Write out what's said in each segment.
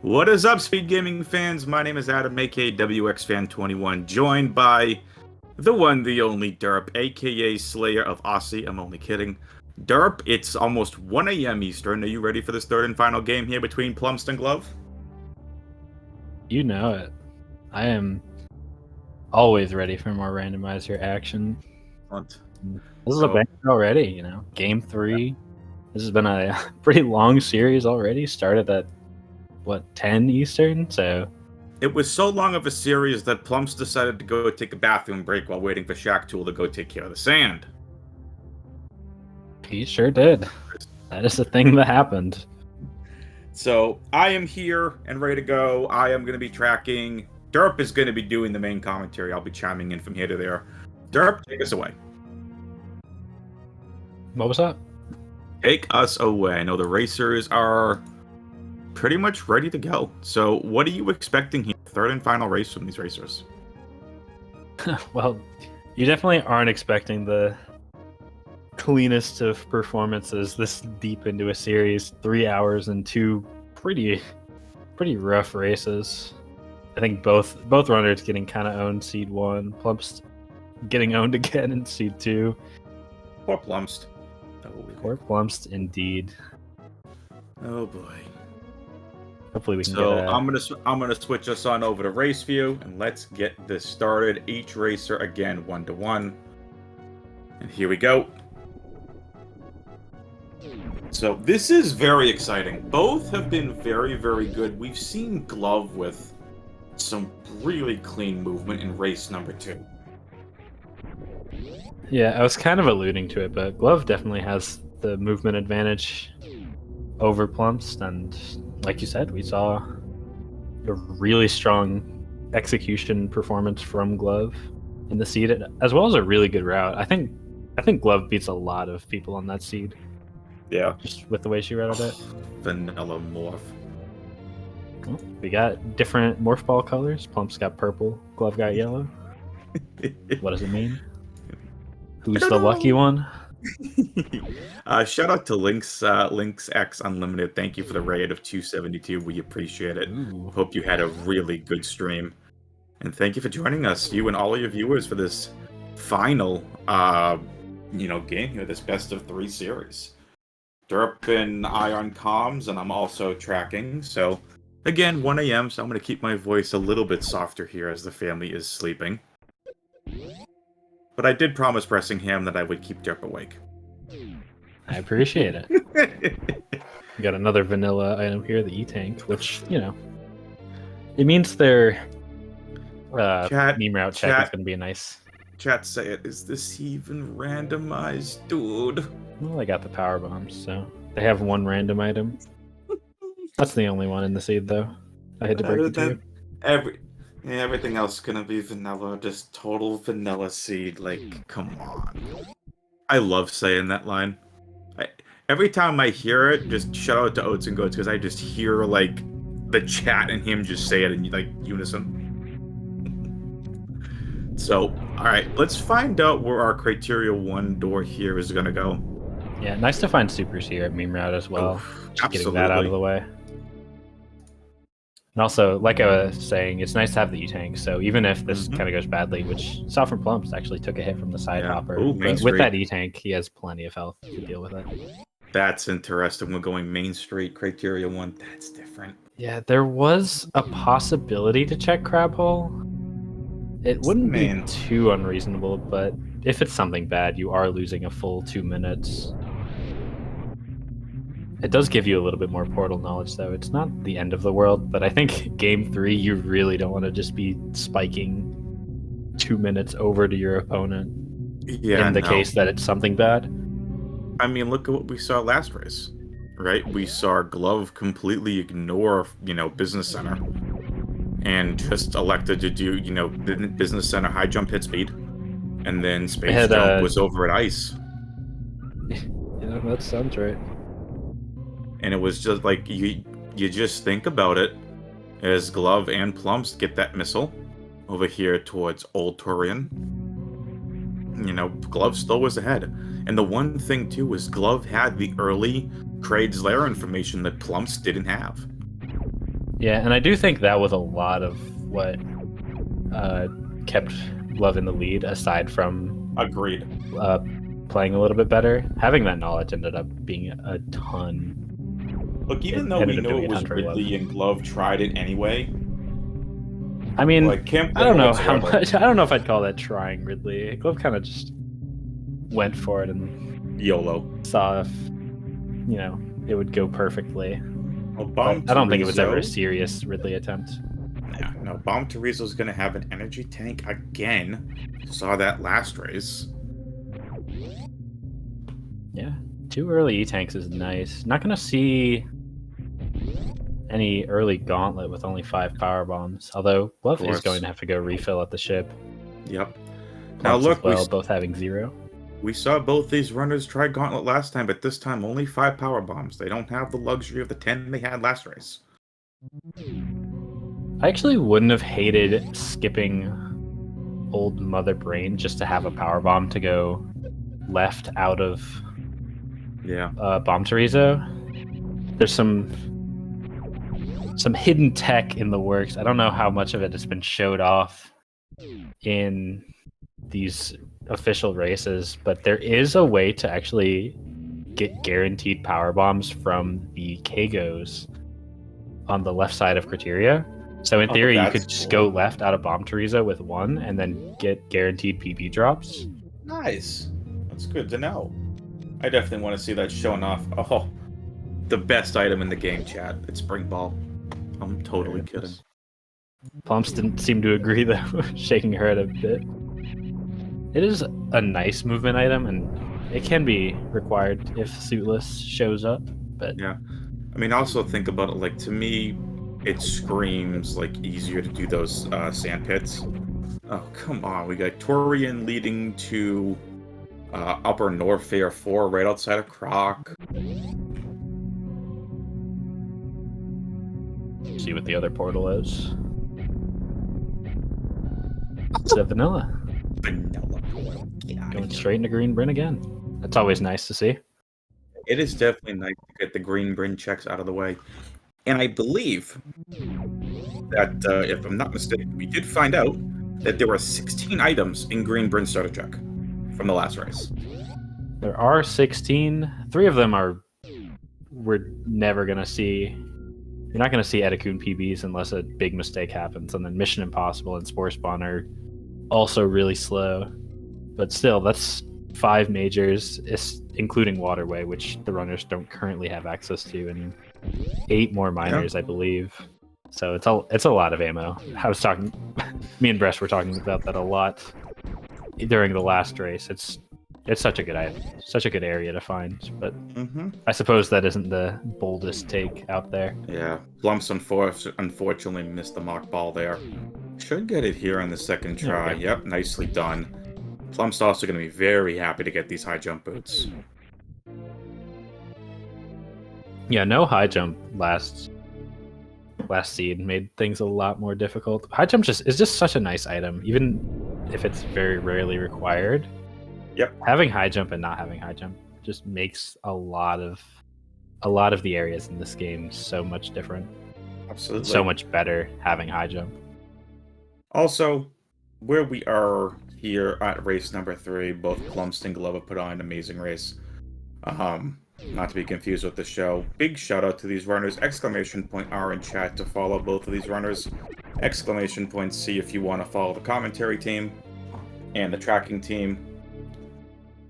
What is up, Speedgaming fans? My name is Adam, aka WXFan21, joined by the one, the only Derp, aka Slayer of Aussie. I'm only kidding. Derp, it's almost 1 a.m. Eastern. Are you ready for this third and final game here between plumbst and glove? You know it. I am always ready for more randomizer action. What? This is a banger already, you know. Game 3. This has been a pretty long series already. Started at, 10 Eastern? So It was so long of a series that Plumps decided to go take a bathroom break while waiting for Shack Tool to go take care of the sand. he sure did. That is the thing that happened. So I am here and ready to go. I am going to be tracking. Derp is going to be doing the main commentary. I'll be chiming in from here to there. Derp, take us away. What was that? Take us away. I know the racers are pretty much ready to go. So what are you expecting here? Third and final race from these racers. Well, you definitely aren't expecting the cleanest of performances this deep into a series. 3 hours and two pretty rough races. I think both runners getting kind of owned seed 1. Plumbst getting owned again in seed 2. Poor Plumst. Poor Plumbst indeed. Oh boy. Hopefully we can So get I'm gonna switch us on over to race view and let's get this started. Each racer again 1-1. And here we go. So this is very exciting. Both have been very, very good. We've seen Glove with some really clean movement in race number 2. Yeah, I was kind of alluding to it, but Glove definitely has the movement advantage over Plumbst, and like you said, we saw a really strong execution performance from Glove in the seed, as well as a really good route. I think Glove beats a lot of people on that seed. Yeah. Just with the way she routed it. Vanilla morph. Well, we got different morph ball colors. Plumbst got purple, Glove got yellow. What does it mean? Who's the lucky one? Shout out to Lynx X Unlimited. Thank you for the raid of 272. We appreciate it. Ooh. Hope you had a really good stream. And thank you for joining us, you and all of your viewers, for this final game here, this best of 3 series. Derp and I on comms, and I'm also tracking. So again, 1 a.m., so I'm gonna keep my voice a little bit softer here as the family is sleeping. But I did promise Bressingham that I would keep Derp awake. I appreciate it. We got another vanilla item here, the E-Tank, which, it means their meme route check is going to be a nice... Chat say it. Is this even randomized, dude? Well, I got the power bombs, so they have one random item. That's the only one in the seed, though. I had to break it to you. Everything else is gonna be vanilla, just total vanilla seed. Like, come on. I love saying that line. Every time I hear it, just shout out to Oats and Goats, because I just hear, like, the chat and him just say it in, like, unison. So, alright, let's find out where our Criteria 1 door here is gonna go. Yeah, nice to find supers here at meme route as well. Just getting that out of the way. And also, like I was saying, it's nice to have the E-Tank, so even if this kind of goes badly, which saw from Plumbst actually took a hit from the side hopper, but with that E-Tank, he has plenty of health to deal with it. That's interesting. We're going Main Street, Criteria 1. That's different. Yeah, there was a possibility to check Crab Hole. It wouldn't be too unreasonable, but if it's something bad, you are losing a full 2 minutes. It does give you a little bit more portal knowledge, though. It's not the end of the world, but I think Game 3, you really don't want to just be spiking 2 minutes over to your opponent in the case that it's something bad. I mean, look at what we saw last race, right? We saw Glove completely ignore, Business Center and just elected to do, Business Center high jump hit speed, and then Space Jump was over at Ice. Yeah, that sounds right. And it was just like, you just think about it, as Glove and Plumst get that missile over here towards Old Torian. Glove still was ahead. And the one thing, too, was Glove had the early Kraid's Lair information that Plumst didn't have. Yeah, and I do think that was a lot of what kept Love in the lead, aside from Agreed. playing a little bit better. Having that knowledge ended up being a ton. Look, even It though we ended up knew doing it a ton was for Glove. Ridley and Glove tried it anyway, I mean, like, can't I blame don't him know how whatsoever. much. I don't know if I'd call that trying Ridley. Glove kind of just went for it and YOLO. saw if it would go perfectly. Well, But Bomb I don't think it was ever a Terizo. serious Ridley attempt. Yeah, no, Bomb Terizo's gonna have an energy tank again. Saw that last race. Yeah, 2 early E-tanks is nice. Not gonna see any early gauntlet with only 5 power bombs. Although Glove is course. going to have to go refill at the ship. Yep. Now Plumbst look, as well, both having 0. we saw both these runners try Gauntlet last time, but this time only 5 power bombs. They don't have the luxury of the 10 they had last race. I actually wouldn't have hated skipping old Mother Brain just to have a power bomb to go left out of Yeah. Bomb Terizo. There's some hidden tech in the works. I don't know how much of it has been showed off in these official races, but there is a way to actually get guaranteed power bombs from the Kagos on the left side of Criteria. So in theory, you could just go left out of Bomb Terizo with 1 and then get guaranteed PB drops. Nice. That's good to know. I definitely want to see that shown off. Oh, the best item in the game, chat. It's Spring Ball. I'm totally kidding. Plumbst didn't seem to agree, though, shaking her head a bit. It is a nice movement item, and it can be required if Suitless shows up. But yeah, I mean, also think about it. Like, to me, it screams like easier to do those sand pits. Oh, come on. We got Torian leading to Upper Norfair 4 right outside of Croc. See what the other portal is. It's a vanilla. Vanilla. Going straight into Green Bryn again. That's always nice to see. It is definitely nice to get the Green Bryn checks out of the way. And I believe that, if I'm not mistaken, we did find out that there were 16 items in Green Bryn starter check from the last race. There are 16. 3 of them we're never going to see. You're not going to see Edakun PBs unless a big mistake happens. And then Mission Impossible and Spore Spawn are also really slow. But still, that's 5 majors, including Waterway, which the runners don't currently have access to, and 8 more minors, I believe. So it's a lot of ammo. I was talking, me and Bress were talking about that a lot during the last race. It's such a good item, such a good area to find. But I suppose that isn't the boldest take out there. Yeah, Plumbst unfortunately missed the mock ball there. Should get it here on the second try. Yep, nicely done. Plumbst also going to be very happy to get these high jump boots. Yeah, no high jump last seed made things a lot more difficult. High jump is just such a nice item, even if it's very rarely required. Yep. Having high jump and not having high jump just makes a lot of the areas in this game so much different. Absolutely. So much better having high jump. Also, where we are here at race number 3, both Plumbst and Glove put on an amazing race. Not to be confused with the show. Big shout out to these runners. Exclamation point R in chat to follow both of these runners. Exclamation point C if you want to follow the commentary team and the tracking team.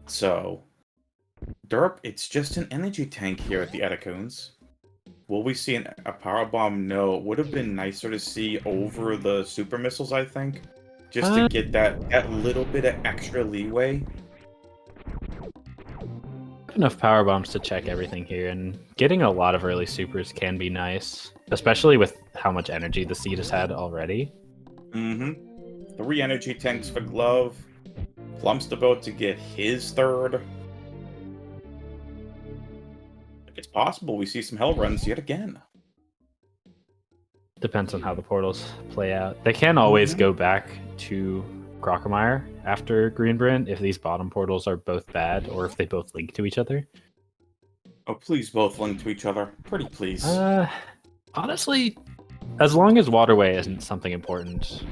So, Derp, it's just an energy tank here at the Edacoons. Will we see a power bomb? No. It would have been nicer to see over the super missiles, I think. Just to get that little bit of extra leeway. Enough power bombs to check everything here, and getting a lot of early supers can be nice, especially with how much energy the seed has had already. 3 energy tanks for Glove. Plumbst about to get his 3rd. It's possible we see some hell runs yet again. Depends on how the portals play out. They can always go back to Crocomire after Green Bryn if these bottom portals are both bad or if they both link to each other. Oh, please both link to each other. Pretty please. Honestly, as long as waterway isn't something important,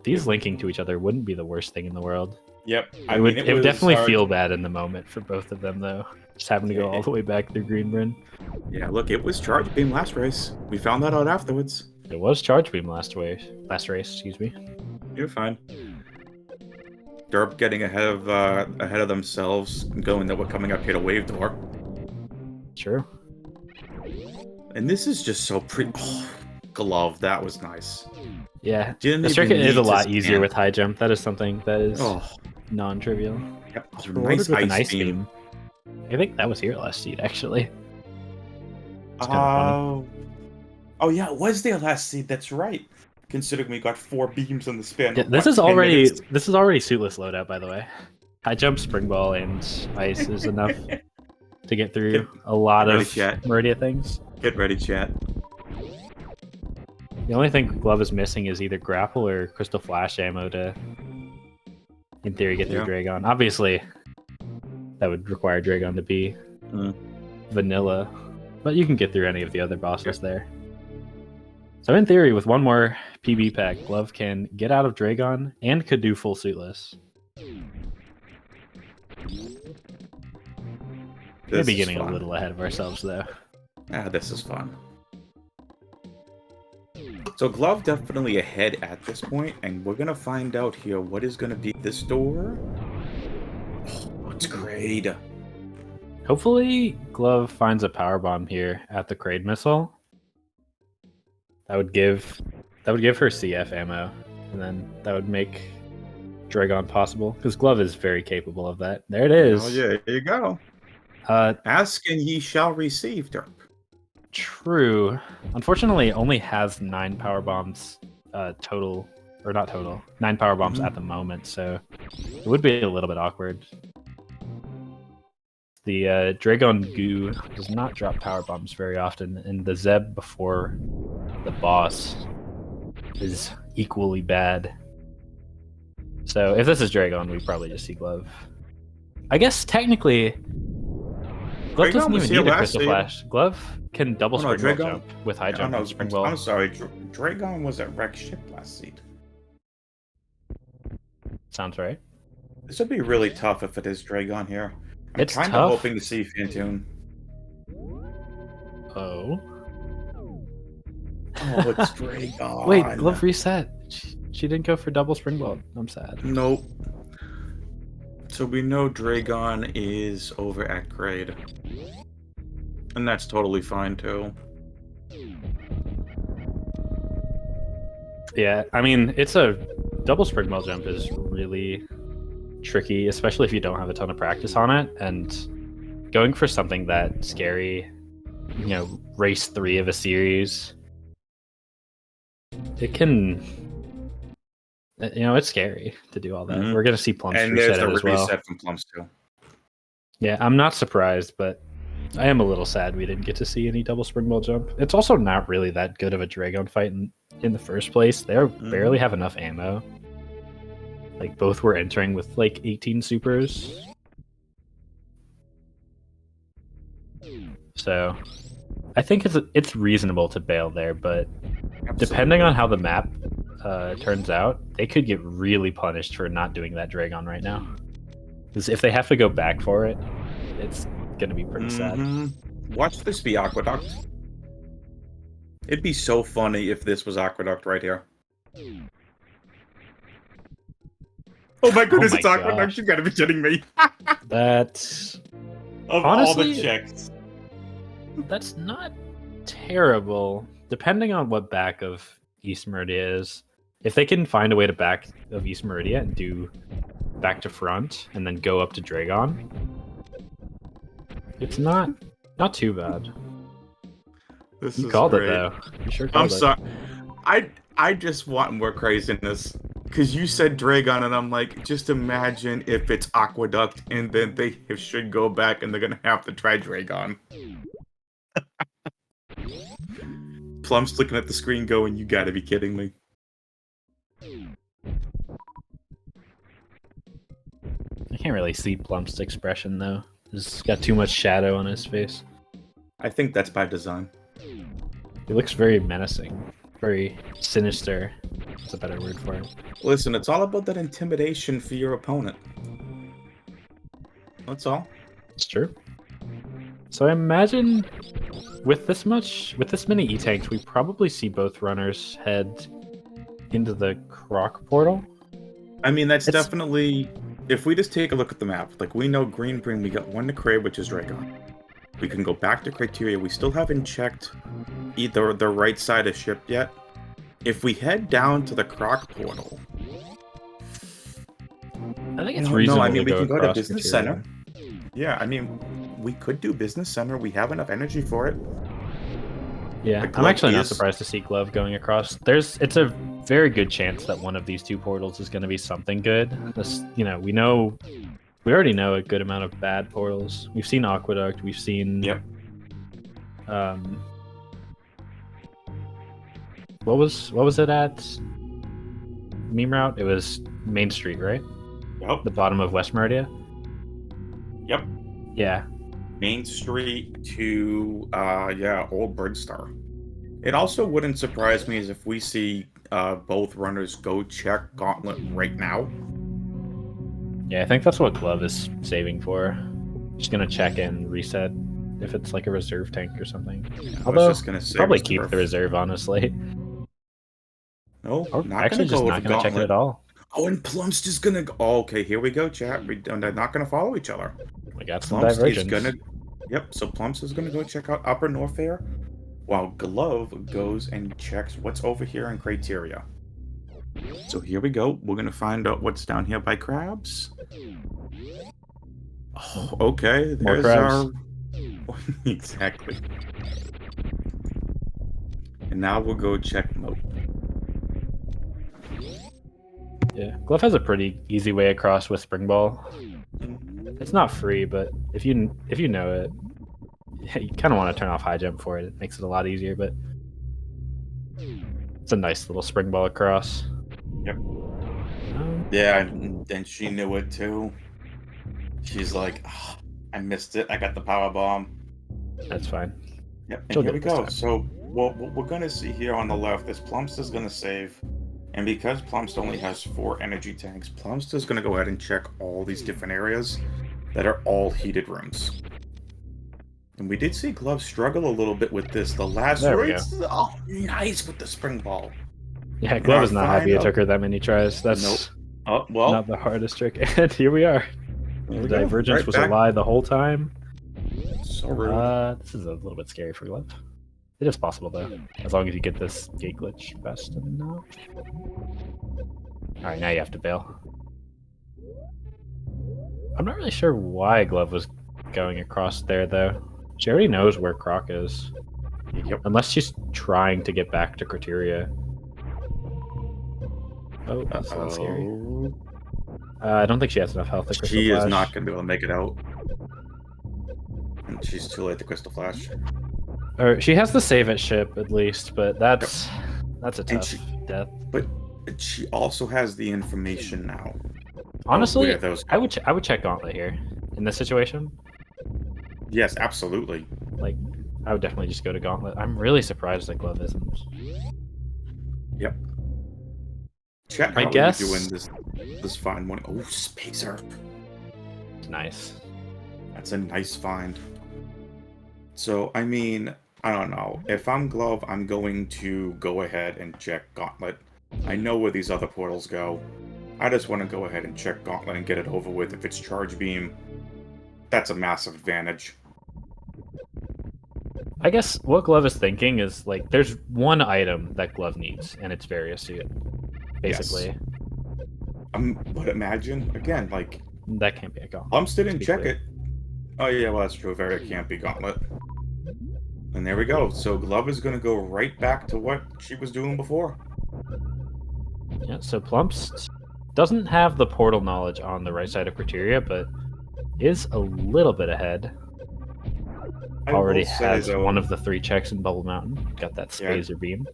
these linking to each other wouldn't be the worst thing in the world. Yep. It would definitely feel bad in the moment for both of them, though. Just having to go all the way back through Greenbryn. Yeah, look, it was Charge Beam last race. We found that out afterwards. It was Charge Beam last race, excuse me. You're fine. Derp getting ahead of themselves, going that we're coming up here to Wave Door. Sure. And this is just so pretty. Oh, glove, that was nice. Yeah, Didn't the even circuit is need a to lot easier scan. with high jump. That is something that is non-trivial. Yep. It's rewarded Nice with an ice ice beam. beam. I think that was here last seed, actually. It's kind of funny. Oh yeah, it was their last seed. That's right. Considering we got 4 beams in the span. Yeah, of, this what, is 10 already minutes? suitless loadout, by the way. High jump, spring ball, and ice is enough to get through a lot of Meridia things. Get ready, chat. The only thing Glove is missing is either grapple or crystal flash ammo to, in theory, get through Dragon. Obviously, that would require Dragon to be vanilla, but you can get through any of the other bosses there. So in theory, with one more PB pack, Glove can get out of Dragon and could do full suitless. Maybe getting a little ahead of ourselves, though. Ah, this is fun. So Glove definitely ahead at this point, and we're gonna find out here what is gonna be this door. Oh, it's great. Hopefully, Glove finds a power bomb here at the Kraid missile. That would give her CF ammo, and then that would make Dragon possible, because Glove is very capable of that. There it is. Oh yeah, there you go. Ask and ye shall receive, Derp. True. Unfortunately, it only has 9 power bombs total, or not total, 9 power bombs at the moment, so it would be a little bit awkward. The Dragon Goo does not drop power bombs very often, and the Zeb before the boss is equally bad. So if this is Dragon, we probably just see Glove. I guess technically, Glove doesn't even need a crystal flash. Glove can double spring ball jump with high jump and spring ball. I'm sorry, Dragon was at Wreck Ship last seed. Sounds right. This would be really tough if it is Dragon here. I'm It's kind tough. of hoping to see Phantoon. Oh. Oh, it's Dragon. Wait, Glove reset. She didn't go for double spring ball. I'm sad. Nope. So we know Dragon is over at grade. And that's totally fine too. Yeah, I mean, it's a double spring ball jump is really tricky, especially if you don't have a ton of practice on it. And going for something that scary, you know, race 3 of a series, it can, you know, it's scary to do all that. We're gonna see plumbst and reset there's the it as well. reset from plumbst too. Yeah, I'm not surprised, but I am a little sad we didn't get to see any double spring ball jump. It's also not really that good of a Dragon fight in the first place. They barely have enough ammo. Like, both were entering with like 18 supers. So I think it's reasonable to bail there, but depending on how the map turns out, they could get really punished for not doing that Dragon right now. Because if they have to go back for it, it's gonna be pretty sad. Watch this be Aqueduct. It'd be so funny if this was Aqueduct right here. Oh my goodness, it's Aqueduct! Gosh. You gotta be kidding me! That's Of honestly, all the checks. That's not terrible, depending on what back of East Meridia is. If they can find a way to back of East Meridia and do back to front and then go up to Dragon, it's not too bad. This You is called great. it though. You sure called I'm sorry. I just want more craziness. Because you said Dragon, and I'm like, just imagine if it's Aqueduct, and then they should go back, and they're gonna have to try Dragon. Plum's looking at the screen going, you gotta be kidding me. I can't really see Plump's expression though. He's got too much shadow on his face. I think that's by design. He looks very menacing. very sinister. That's a better word for it. Listen, it's all about that intimidation for your opponent. That's all. It's true. So I imagine with this many E-tanks, we probably see both runners head into the Croc portal. I mean, that's definitely... If we just take a look at the map, like, we know Green Bring, we got one to Crave, which is Dragon. We can go back to Criteria. We still haven't checked either the right side of ship yet. If we head down to the Croc portal... I think it's reasonable we can go to across Business Criteria. Center. Yeah, I mean, we could do Business Center. We have enough energy for it. Yeah, I'm actually not surprised to see Glove going across. It's a very good chance that one of these two portals is going to be something good. This, we already know a good amount of bad portals. We've seen Aqueduct. We've seen. Yep. What was it at? Meme Route? It was Main Street, right? Yep. The bottom of West Meridia. Yep. Yeah. Main Street to Old Brinstar. It also wouldn't surprise me as if we see both runners go check Gauntlet right now. Yeah, I think that's what Glove is saving for. Just gonna check and reset if it's like a reserve tank or something. Although, I was just gonna say probably reserve. keep the reserve, honostly. No, Or not actually gonna just go not with gonna check it at all. Oh, and Plumbst is gonna go. Oh, okay, here we go, chat. They're not gonna follow each other. We got some Plumbst is divergence. Yep, so Plumbst is gonna go check out Upper Norfair, while Glove goes and checks what's over here in Criteria. So here we go. We're gonna find out what's down here by Crabs. Oh, okay. More There's crabs. Exactly. And now we'll go check Moat. Yeah, Glove has a pretty easy way across with Spring Ball. It's not free, but if you know it, you kind of want to turn off high jump for it. It makes it a lot easier, but it's a nice little Spring Ball across. Yep. Yeah, and she knew it too. She's like, oh, I missed it. I got the power bomb. That's fine. Yep, and She'll here get we it this go. time. So what we're gonna see here on the left is Plumbst is gonna save. And because Plumbst only has 4 energy tanks, Plumbst is going to go ahead and check all these different areas that are all heated rooms. And we did see Glove struggle a little bit with this. The last race, oh, nice with the Spring Ball. Yeah, Glove is not happy it took her that many tries. That's not the hardest trick. And here we are. The divergence was a lie the whole time. So rude. This is a little bit scary for Glove. It is possible, though, as long as you get this gate glitch fast enough. Alright, now you have to bail. I'm not really sure why Glove was going across there, though. She already knows where Croc is. Yep. Unless she's trying to get back to Criteria. Oh, that's not scary. I don't think she has enough health to Crystal She Flash. is not going to be able to make it out. And she's too late to Crystal Flash. Or she has the save it ship at least, but that's a tough death. But she also has the information now. Honestly, I would check Gauntlet here in this situation. Yes, absolutely. Like, I would definitely just go to Gauntlet. I'm really surprised that Glove isn't. Yep. Chat, how are you doing this fine one? Oh, Spacer. Nice. That's a nice find. So, I mean, I don't know. If I'm Glove, I'm going to go ahead and check Gauntlet. I know where these other portals go. I just want to go ahead and check Gauntlet and get it over with. If it's Charge Beam, that's a massive advantage. I guess what Glove is thinking is, like, there's one item that Glove needs, and it's Various Suit, basically. Yes. But imagine, again, like... That can't be a Gauntlet. Plumbst didn't check it. Oh, yeah, well, that's true. Varia can't be Gauntlet. And there we go. So Glove is going to go right back to what she was doing before. Yeah, so Plumbst doesn't have the portal knowledge on the right side of Criteria, but is a little bit ahead. Already has one of the 3 checks in Bubble Mountain. Got that Spacer Beam.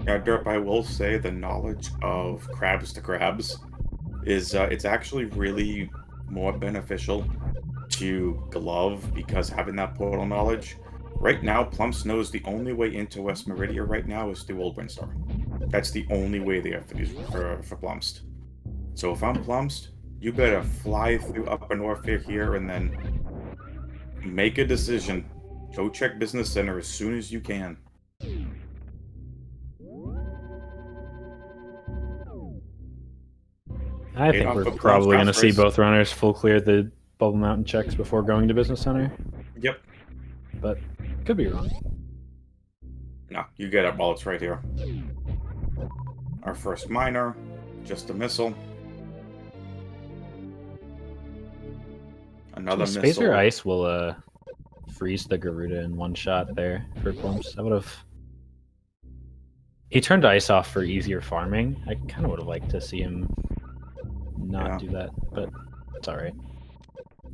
Yeah, Derp, I will say the knowledge of Crabs to Crabs is it's actually really more beneficial to Glove because having that portal knowledge Right now, plumbst knows the only way into West Meridia right now is through Old Brinstar. That's the only way there for plumbst. So if I'm plumbst, you better fly through Upper Norfair here and then make a decision. Go check Business Center as soon as you can. I think we're probably going to see both runners full clear the Bubble Mountain checks before going to Business Center. Yep. But could be wrong. No, you get it while it's right here. Our first miner, just a missile. Another missile. Spacer Ice will freeze the Garuda in one shot there for plumbst. I would have. He turned Ice off for easier farming. I kind of would have liked to see him not do that, but it's alright.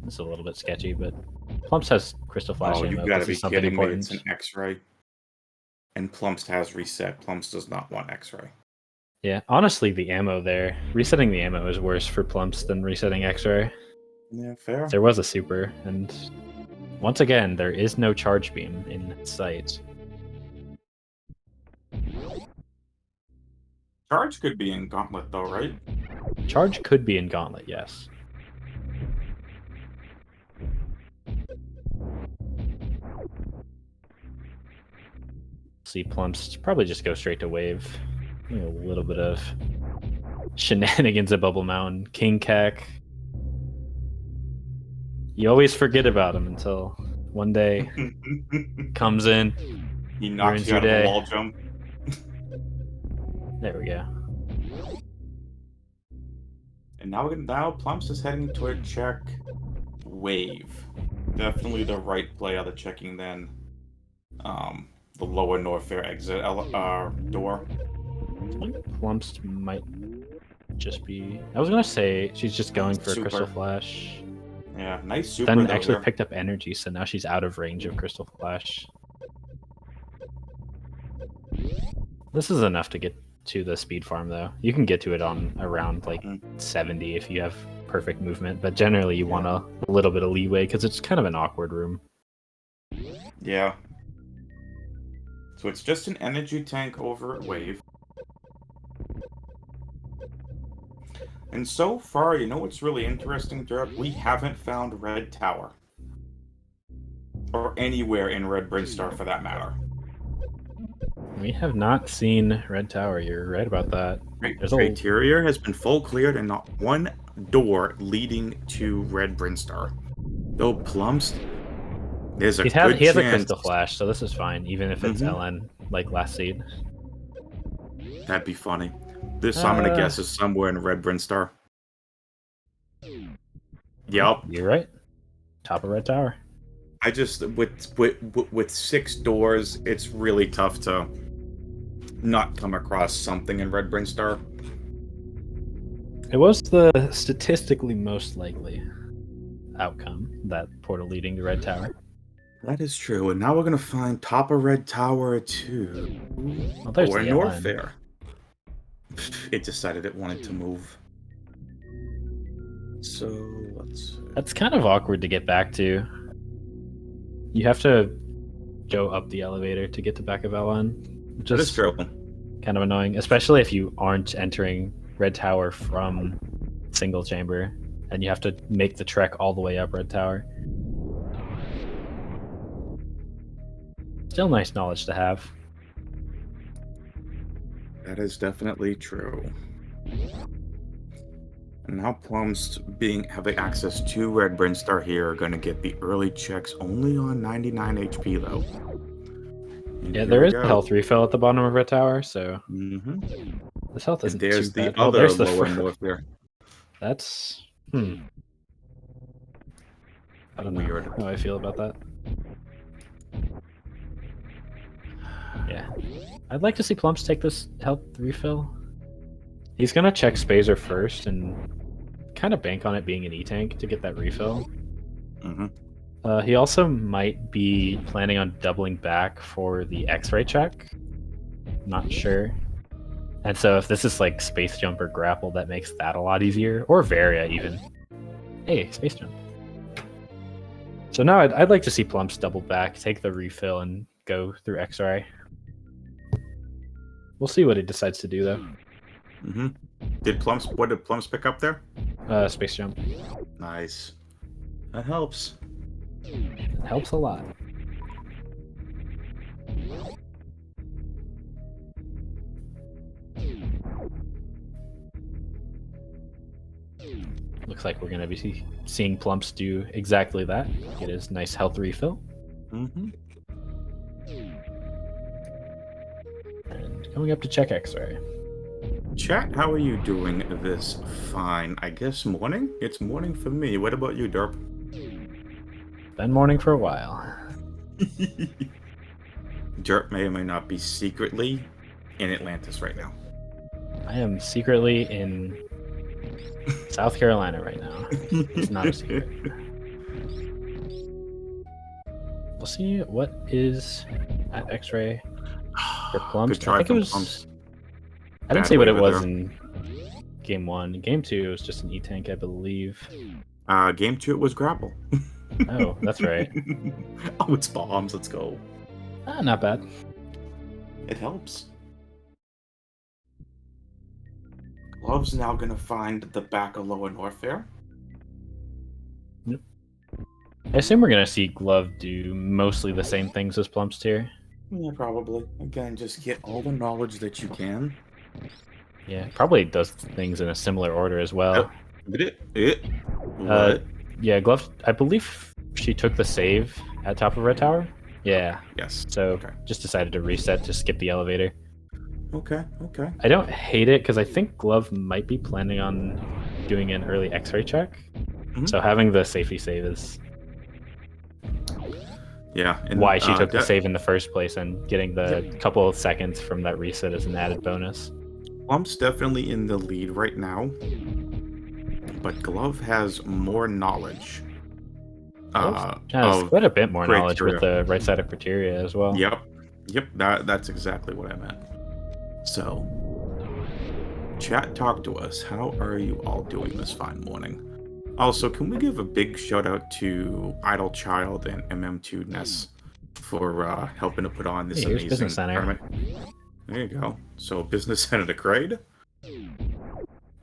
It's a little bit sketchy, but plumbst has Crystal Flash ammo. You gotta be kidding me, it's an X-ray. And plumbst has reset. Plumbst does not want X-ray. Yeah, honestly, the ammo there, resetting the ammo is worse for plumbst than resetting X-ray. Yeah, fair. There was a super, and once again, there is no charge beam in sight. Charge could be in Gauntlet, though, right? Charge could be in Gauntlet, yes. See plumbst probably just go straight to wave. A little bit of shenanigans at Bubble Mountain. King Kek. You always forget about him until one day comes in. He knocks you out of a wall jump. There we go. And now plumbst is heading toward check wave. Definitely the right play out of checking then. The lower Norfair exit door. Plumbst might just be. I was gonna say she's just going for a Crystal Flash. Yeah, nice super. Then actually picked up energy, so now she's out of range of Crystal Flash. This is enough to get to the speed farm, though. You can get to it on around like 70 if you have perfect movement, but generally you want a little bit of leeway because it's kind of an awkward room. Yeah. So it's just an energy tank over at wave. And so far, you know what's really interesting, Derp? We haven't found Red Tower. Or anywhere in Red Brinstar, for that matter. We have not seen Red Tower. You're right about that. Criteria has been full cleared and not one door leading to Red Brinstar. Though plumbst, there's a good chance. He has a Crystal Flash, so this is fine, even if it's LN, like last seed. That'd be funny. This, I'm going to guess, is somewhere in Red Brinstar. Yep. You're right. Top of Red Tower. I just, with 6 doors, it's really tough to not come across something in Red Brinstar. It was the statistically most likely outcome, that portal leading to Red Tower. That is true, and now we're going to find top of Red Tower 2. Well, there's or the Norfair. It decided it wanted to move. So, let's see. That's kind of awkward to get back to. You have to go up the elevator to get to back of LN, which is true. Kind of annoying, especially if you aren't entering Red Tower from single chamber, and you have to make the trek all the way up Red Tower. Still nice knowledge to have. That is definitely true. And now plumbst having access to Red Brinstar here are going to get the early checks only on 99 HP though. And yeah, there is a health refill at the bottom of Red Tower, so this health isn't there's too bad. The other lower north there. That's I don't know how I feel about that. Yeah, I'd like to see plumbst take this health refill. He's gonna check Spazer first and kind of bank on it being an E-tank to get that refill. He also might be planning on doubling back for the X-ray check. Not sure. And so if this is like Space Jump or Grapple, that makes that a lot easier. Or Varia even. Hey, Space Jump. So now I'd like to see plumbst double back, take the refill, and go through X-ray. We'll see what he decides to do, though. Mm-hmm. What did Plums pick up there? Space jump. Nice. That helps. It helps a lot. Looks like we're going to be seeing plumbst do exactly that. Get his nice health refill. Mm-hmm. And coming up to check X-ray. Chat, how are you doing this fine? I guess morning? It's morning for me. What about you, Derp? Been morning for a while. Derp may or may not be secretly in Atlantis right now. I am secretly in South Carolina right now. It's not a secret. We'll see what is at X-ray for plumbst. I think it was. Plums. I didn't see what it was in game 1. In game 2, it was just an E-tank, I believe. Game 2, it was grapple. Oh, that's right. Oh, it's bombs. Let's go. Not bad. It helps. Glove's now gonna find the back of lower Norfair. Yep. I assume we're gonna see Glove do mostly the same things as plumbst here. Yeah, probably. Again, just get all the knowledge that you can. Yeah, probably does things in a similar order as well. What? Yeah, Glove, I believe she took the save at top of Red Tower. Yeah. Yes. So just decided to reset to skip the elevator. Okay. I don't hate it because I think Glove might be planning on doing an early X-ray check. Mm-hmm. So having the safety save is and, why she took the save in the first place, and getting the couple of seconds from that reset is an added bonus. Plump's definitely in the lead right now, but Glove has more knowledge. Has quite a bit more knowledge with the right side of criteria as well. Yep. That's exactly what I meant. So, chat, talk to us. How are you all doing this fine morning? Also, can we give a big shout out to Idle Child and MM2 Ness for helping to put on this amazing Business Center tournament? There you go. So, Business Center to Crade?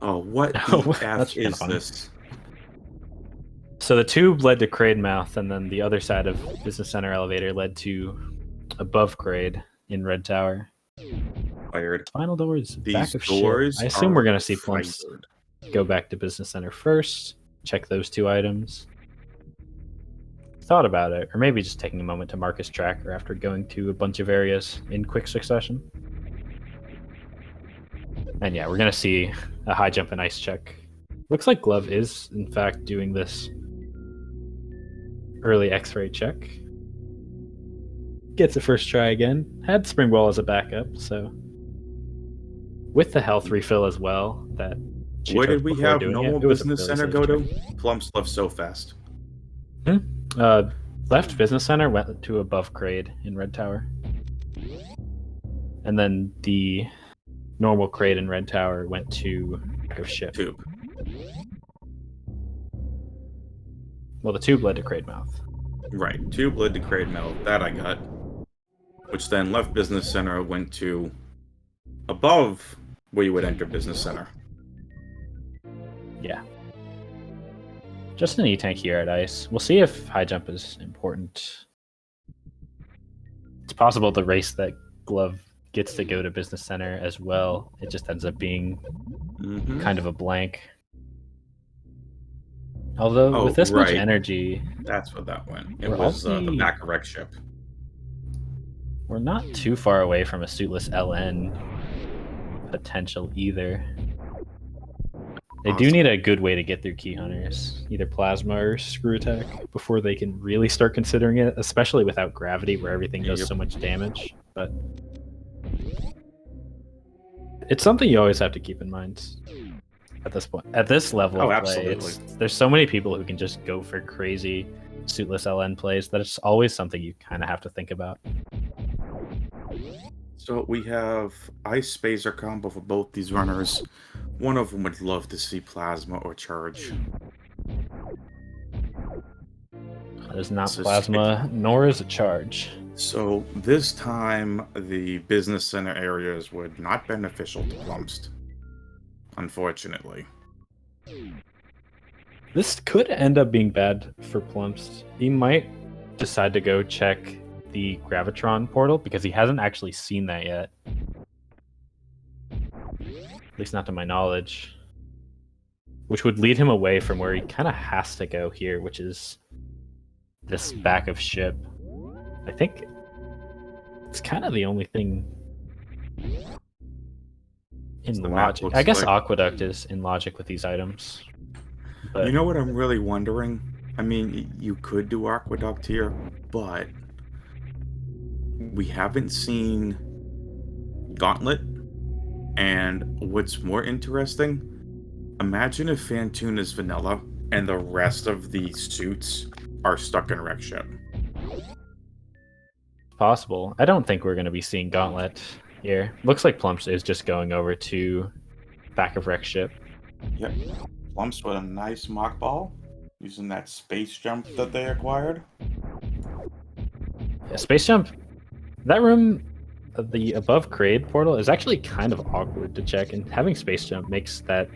Oh, what the F is this? So the tube led to Crade Mouth, and then the other side of Business Center elevator led to above Crade in Red Tower. Fired. Final doors. These back of doors. Ship. I assume we're gonna see plumbst go back to Business Center first. Check those 2 items. Thought about it, or maybe just taking a moment to mark his tracker after going to a bunch of areas in quick succession. And yeah, we're gonna see a high jump and ice check. Looks like Glove is in fact doing this early X-ray check. Gets a first try again. Had Springwall as a backup, so with the health refill as well. That where did we have normal Business Center go to? Plumps left so fast. Left Business Center, went to above Crade in Red Tower, and then the normal Crade in Red Tower went to back of Ship. Tube. Well, the tube led to Crade Mouth. Right, tube led to Crade Mouth. That I got. Which then left Business Center, went to above where you would enter Business Center. Yeah. Just an E-tank here at ice. We'll see if high jump is important. It's possible the race that Glove gets to go to Business Center as well. It just ends up being kind of a blank. Although with this much energy, that's what that went. It was the back of Wreck Ship. We're not too far away from a suitless LN potential either. They do need a good way to get through Key Hunters, either Plasma or Screw Attack, before they can really start considering it, especially without gravity where everything does so much damage. But it's something you always have to keep in mind at this point. At this level of play, there's so many people who can just go for crazy suitless LN plays that it's always something you kind of have to think about. So we have Ice Spacer combo for both these runners. One of them would love to see Plasma or Charge. That is not So plasma, nor is a charge. So this time, the business center areas were not beneficial to plumbst, unfortunately. This could end up being bad for Plumpst. He might decide to go check the Gravitron portal because he hasn't actually seen that yet. At least not to my knowledge. Which would lead him away from where he kind of has to go here, which is this back of ship. I think it's kind of the only thing in logic. I guess Aqueduct is in logic with these items. But you know what I'm really wondering? I mean, you could do Aqueduct here, but we haven't seen Gauntlet. And what's more interesting, imagine if Phantoon is vanilla and the rest of the suits are stuck in Wreck Ship. Possible. I don't think we're going to be seeing Gauntlet here. Looks like Plumpst is just going over to back of Wreck Ship. Yep. Plumpst with a nice mock ball, using that space jump that they acquired. Yeah, space jump. That room, the above Kraid portal, is actually kind of awkward to check, and having space jump makes that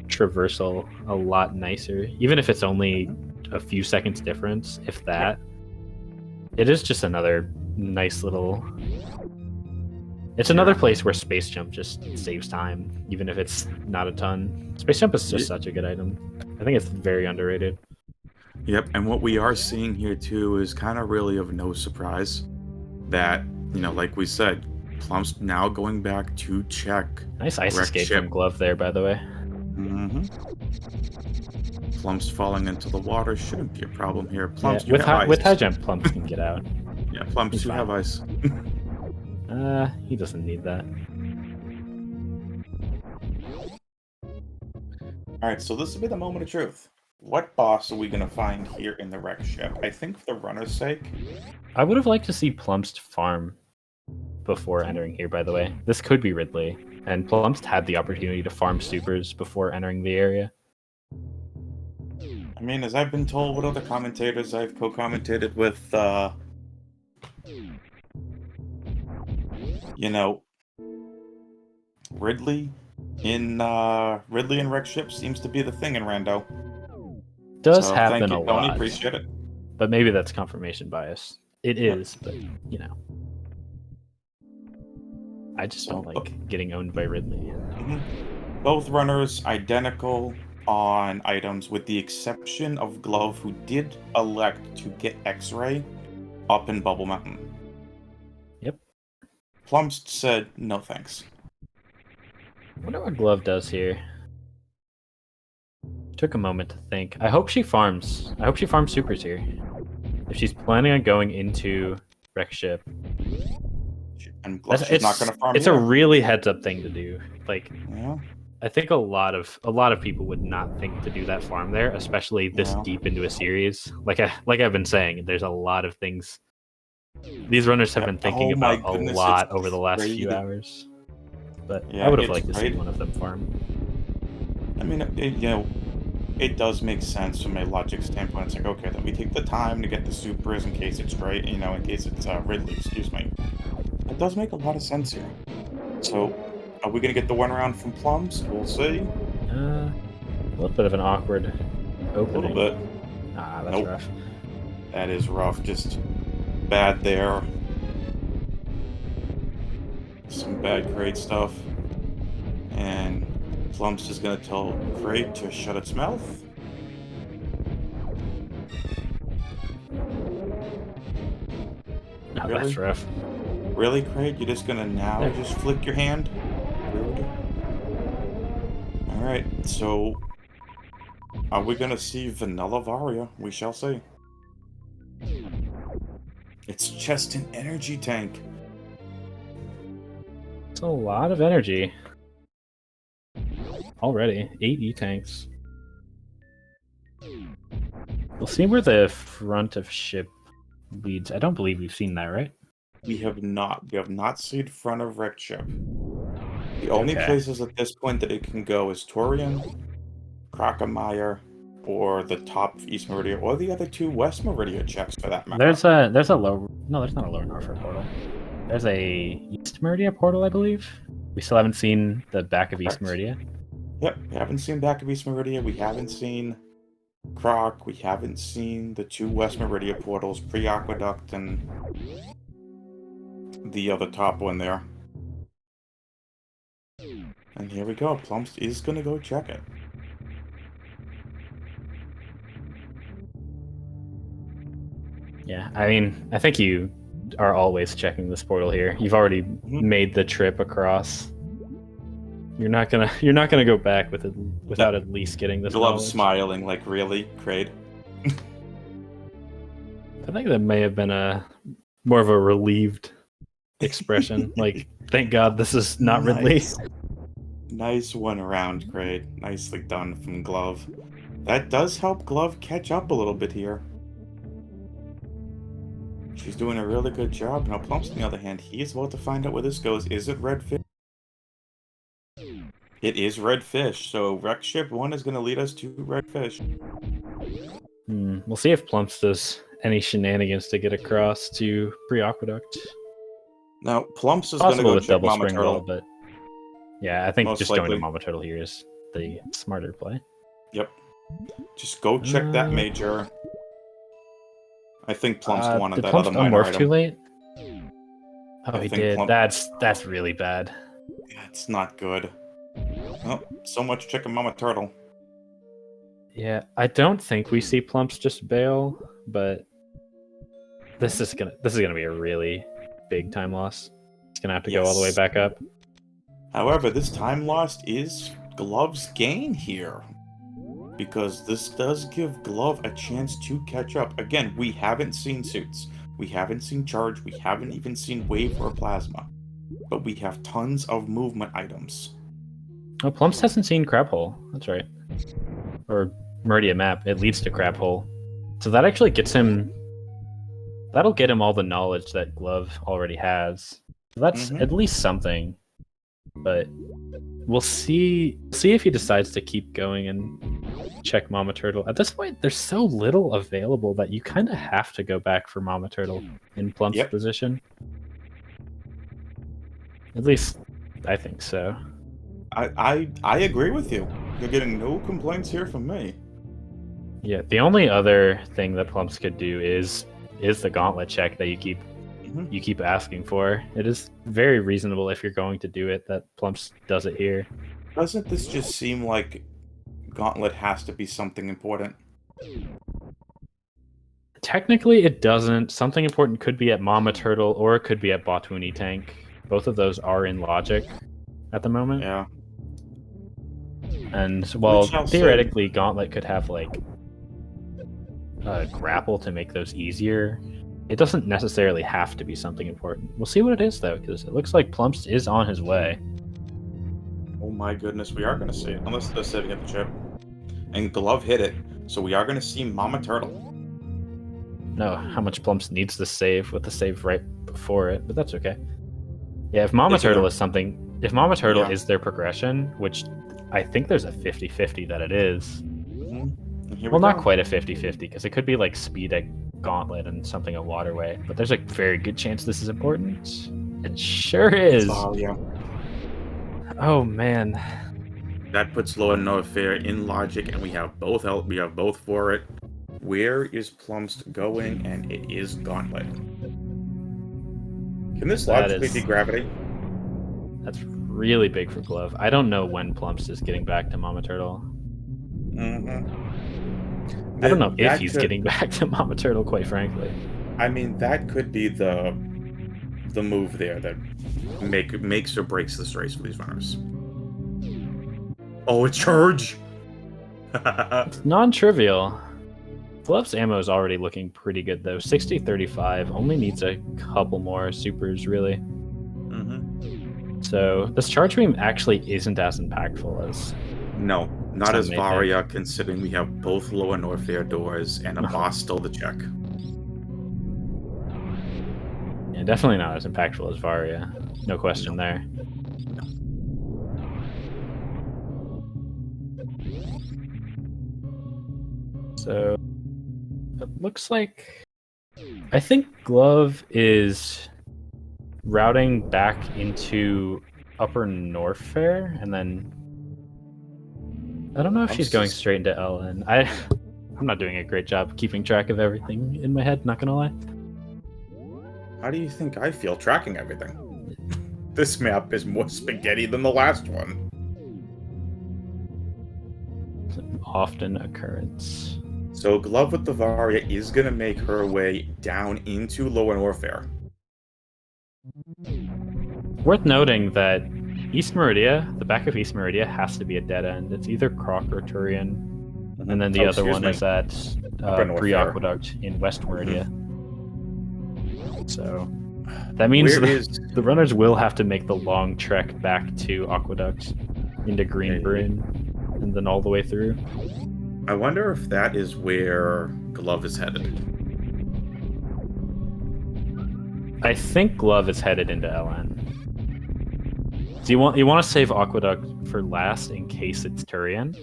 traversal a lot nicer, even if it's only a few seconds difference, if that. It is just another nice little... It's another place where space jump just saves time, even if it's not a ton. Space jump is just such a good item. I think it's very underrated. Yep, and what we are seeing here too is kind of really of no surprise that, you know, like we said, Plumpst now going back to check. Nice ice escape from Glove there, by the way. Mm-hmm. Plumpst falling into the water shouldn't be a problem here. Plumpst, yeah, with high jump, Plumpst can get out. Yeah, Plumpst, you have ice. He doesn't need that. Alright, so this will be the moment of truth. What boss are we going to find here in the Wreck Ship? I think for the runner's sake... I would have liked to see Plumpst farm before entering here, by the way. This could be Ridley, and Plumpst had the opportunity to farm supers before entering the area. I mean, as I've been told with other commentators I've co-commentated with, you know, Ridley in Wreck Ship seems to be the thing in Rando. Does happen a lot. Tony, appreciate it. But maybe that's confirmation bias. It is, but you know. I just don't like getting owned by Ridley. Mm-hmm. Both runners identical on items, with the exception of Glove, who did elect to get X-Ray up in Bubble Mountain. Yep. Plumpst said, no thanks. I wonder what Glove does here. Took a moment to think. I hope she farms. I hope she farms supers here. If she's planning on going into Wreck Ship. And Glove, she's not going to farm. It's a really heads-up thing to do. Like, yeah. I think a lot of people would not think to do that farm there, especially this deep into a series. Like I've been saying, there's a lot of things these runners have been thinking about a lot over the last few hours. But I would have liked to see one of them farm. I mean, you know, it does make sense from a logic standpoint. It's like, okay, let me take the time to get the supers in case it's right, you know, in case it's Ridley, excuse me. It does make a lot of sense here. So, are we going to get the one round from Plumbst? We'll see. A little bit of an awkward opening. A little bit. That's rough. That is rough. Just bad there. Some bad Kraid stuff. And Plumbst is going to tell Kraid to shut its mouth. No, really? That's rough. Really, Kraid? You're just going to just flick your hand? Rude. Alright, so... are we going to see Vanilla Varia? We shall see. It's just an energy tank. It's a lot of energy. Already. 8 E-tanks. We'll see where the front of ship leads. I don't believe we've seen that, right? We have not. We have not seen front of Wreck Ship. The only places at this point that it can go is Torian, Krakemeyer, or the top of East Meridia, or the other two West Meridia checks for that matter. There's a low. No, there's not a lower Norfair portal. There's a East Meridia portal, I believe. We still haven't seen the back of East Meridia. Yep, we haven't seen back of East Meridia. We haven't seen Croc. We haven't seen the two West Meridia portals, pre-Aqueduct and the other top one there. And here we go. Plumbst is going to go check it. Yeah, I mean, I think you are always checking this portal here. You've already made the trip across. You're not gonna go back with it without at least getting this. Glove smiling, like, really, Kraid? I think that may have been more of a relieved expression. Like, thank God this is not Ridley. Nice one around, Kraid. Nicely done from Glove. That does help Glove catch up a little bit here. She's doing a really good job. Now, Plumbst, on the other hand, he is about to find out where this goes. Is it Red Fish? It is Red Fish, so Wreck Ship 1 is going to lead us to Red Fish. We'll see if Plumbst does any shenanigans to get across to Pre-Aqueduct. Now, Plumbst is going to go check Mama Turtle. But yeah, I think Most just likely. going to Mama Turtle here is the smarter play. Yep. Just go check that major. I think Plumbst wanted that other minor item. Too late? Oh, he did. That's really bad. Yeah, it's not good. Oh, so much chicken Mama Turtle. Yeah, I don't think we see Plumbst just bail, but this is gonna be a really big time loss. It's gonna have to go all the way back up. However, this time lost is Glove's gain here, because this does give Glove a chance to catch up. Again, we haven't seen suits, we haven't seen charge, we haven't even seen wave or plasma, but we have tons of movement items. Oh, Plumbst hasn't seen Crab Hole. That's right. Or Meridia map. It leads to Crab Hole. So that actually gets him... That'll get him all the knowledge that Glove already has. So that's at least something. But we'll see if he decides to keep going and check Mama Turtle. At this point, there's so little available that you kind of have to go back for Mama Turtle in Plumbst's position. At least, I think so. I agree with you. You're getting no complaints here from me. Yeah, the only other thing that Plumbst could do is the gauntlet check that you keep asking for. It is very reasonable if you're going to do it that Plumbst does it here. Doesn't this just seem like gauntlet has to be something important? Technically, it doesn't. Something important could be at Mama Turtle or it could be at Botwini Tank. Both of those are in logic at the moment. Yeah. And, well, theoretically, Gauntlet could have, like, a grapple to make those easier. It doesn't necessarily have to be something important. We'll see what it is, though, because it looks like Plumbst is on his way. Oh my goodness, we are going to see it. Unless they're saving at the chip. And Glove hit it, so we are going to see Mama Turtle. No, how much Plumbst needs to save with the save right before it, but that's okay. Yeah, if Mama Turtle is something... If Mama Turtle is their progression, which I think there's a 50-50 that it is. Well, not quite a 50-50, because it could be like speed at Gauntlet and something at Waterway, but there's a very good chance this is important. It sure is. Oh, yeah. Oh, man. That puts Lower Norfair in logic, and we have both for it. Where is Plumbst going? And it is Gauntlet. Can this logically be Gravity? That's really big for Glove. I don't know when Plumbst is getting back to Mama Turtle. I don't know if he's getting back to Mama Turtle, quite frankly. I mean, that could be the move there that makes or breaks this race for these runners. Oh, a charge! It's non-trivial. Glove's ammo is already looking pretty good, though. 60-35, only needs a couple more supers, really. So this charge beam actually isn't as impactful as... No, not as Varia, considering we have both Lower Norfair doors and a boss still to check. Yeah, definitely not as impactful as Varia. No question there. So it looks like I think Glove is routing back into Upper Norfair, and then I don't know if she's going straight into LN. I'm not doing a great job keeping track of everything in my head, not gonna lie. How do you think I feel tracking everything? This map is more spaghetti than the last one. It's an often occurrence. So Glove with the Varia is going to make her way down into Lower Norfair. Worth noting that East Meridia, the back of East Meridia, has to be a dead end. It's either Croc or Turian, and then the other one is at Pre-Aqueduct in West Meridia. So that means the runners will have to make the long trek back to Aqueduct into Greenbryn and then all the way through. I wonder if that is where Glove is headed. I think Glove is headed into LN. So you want to save Aqueduct for last in case it's Turian,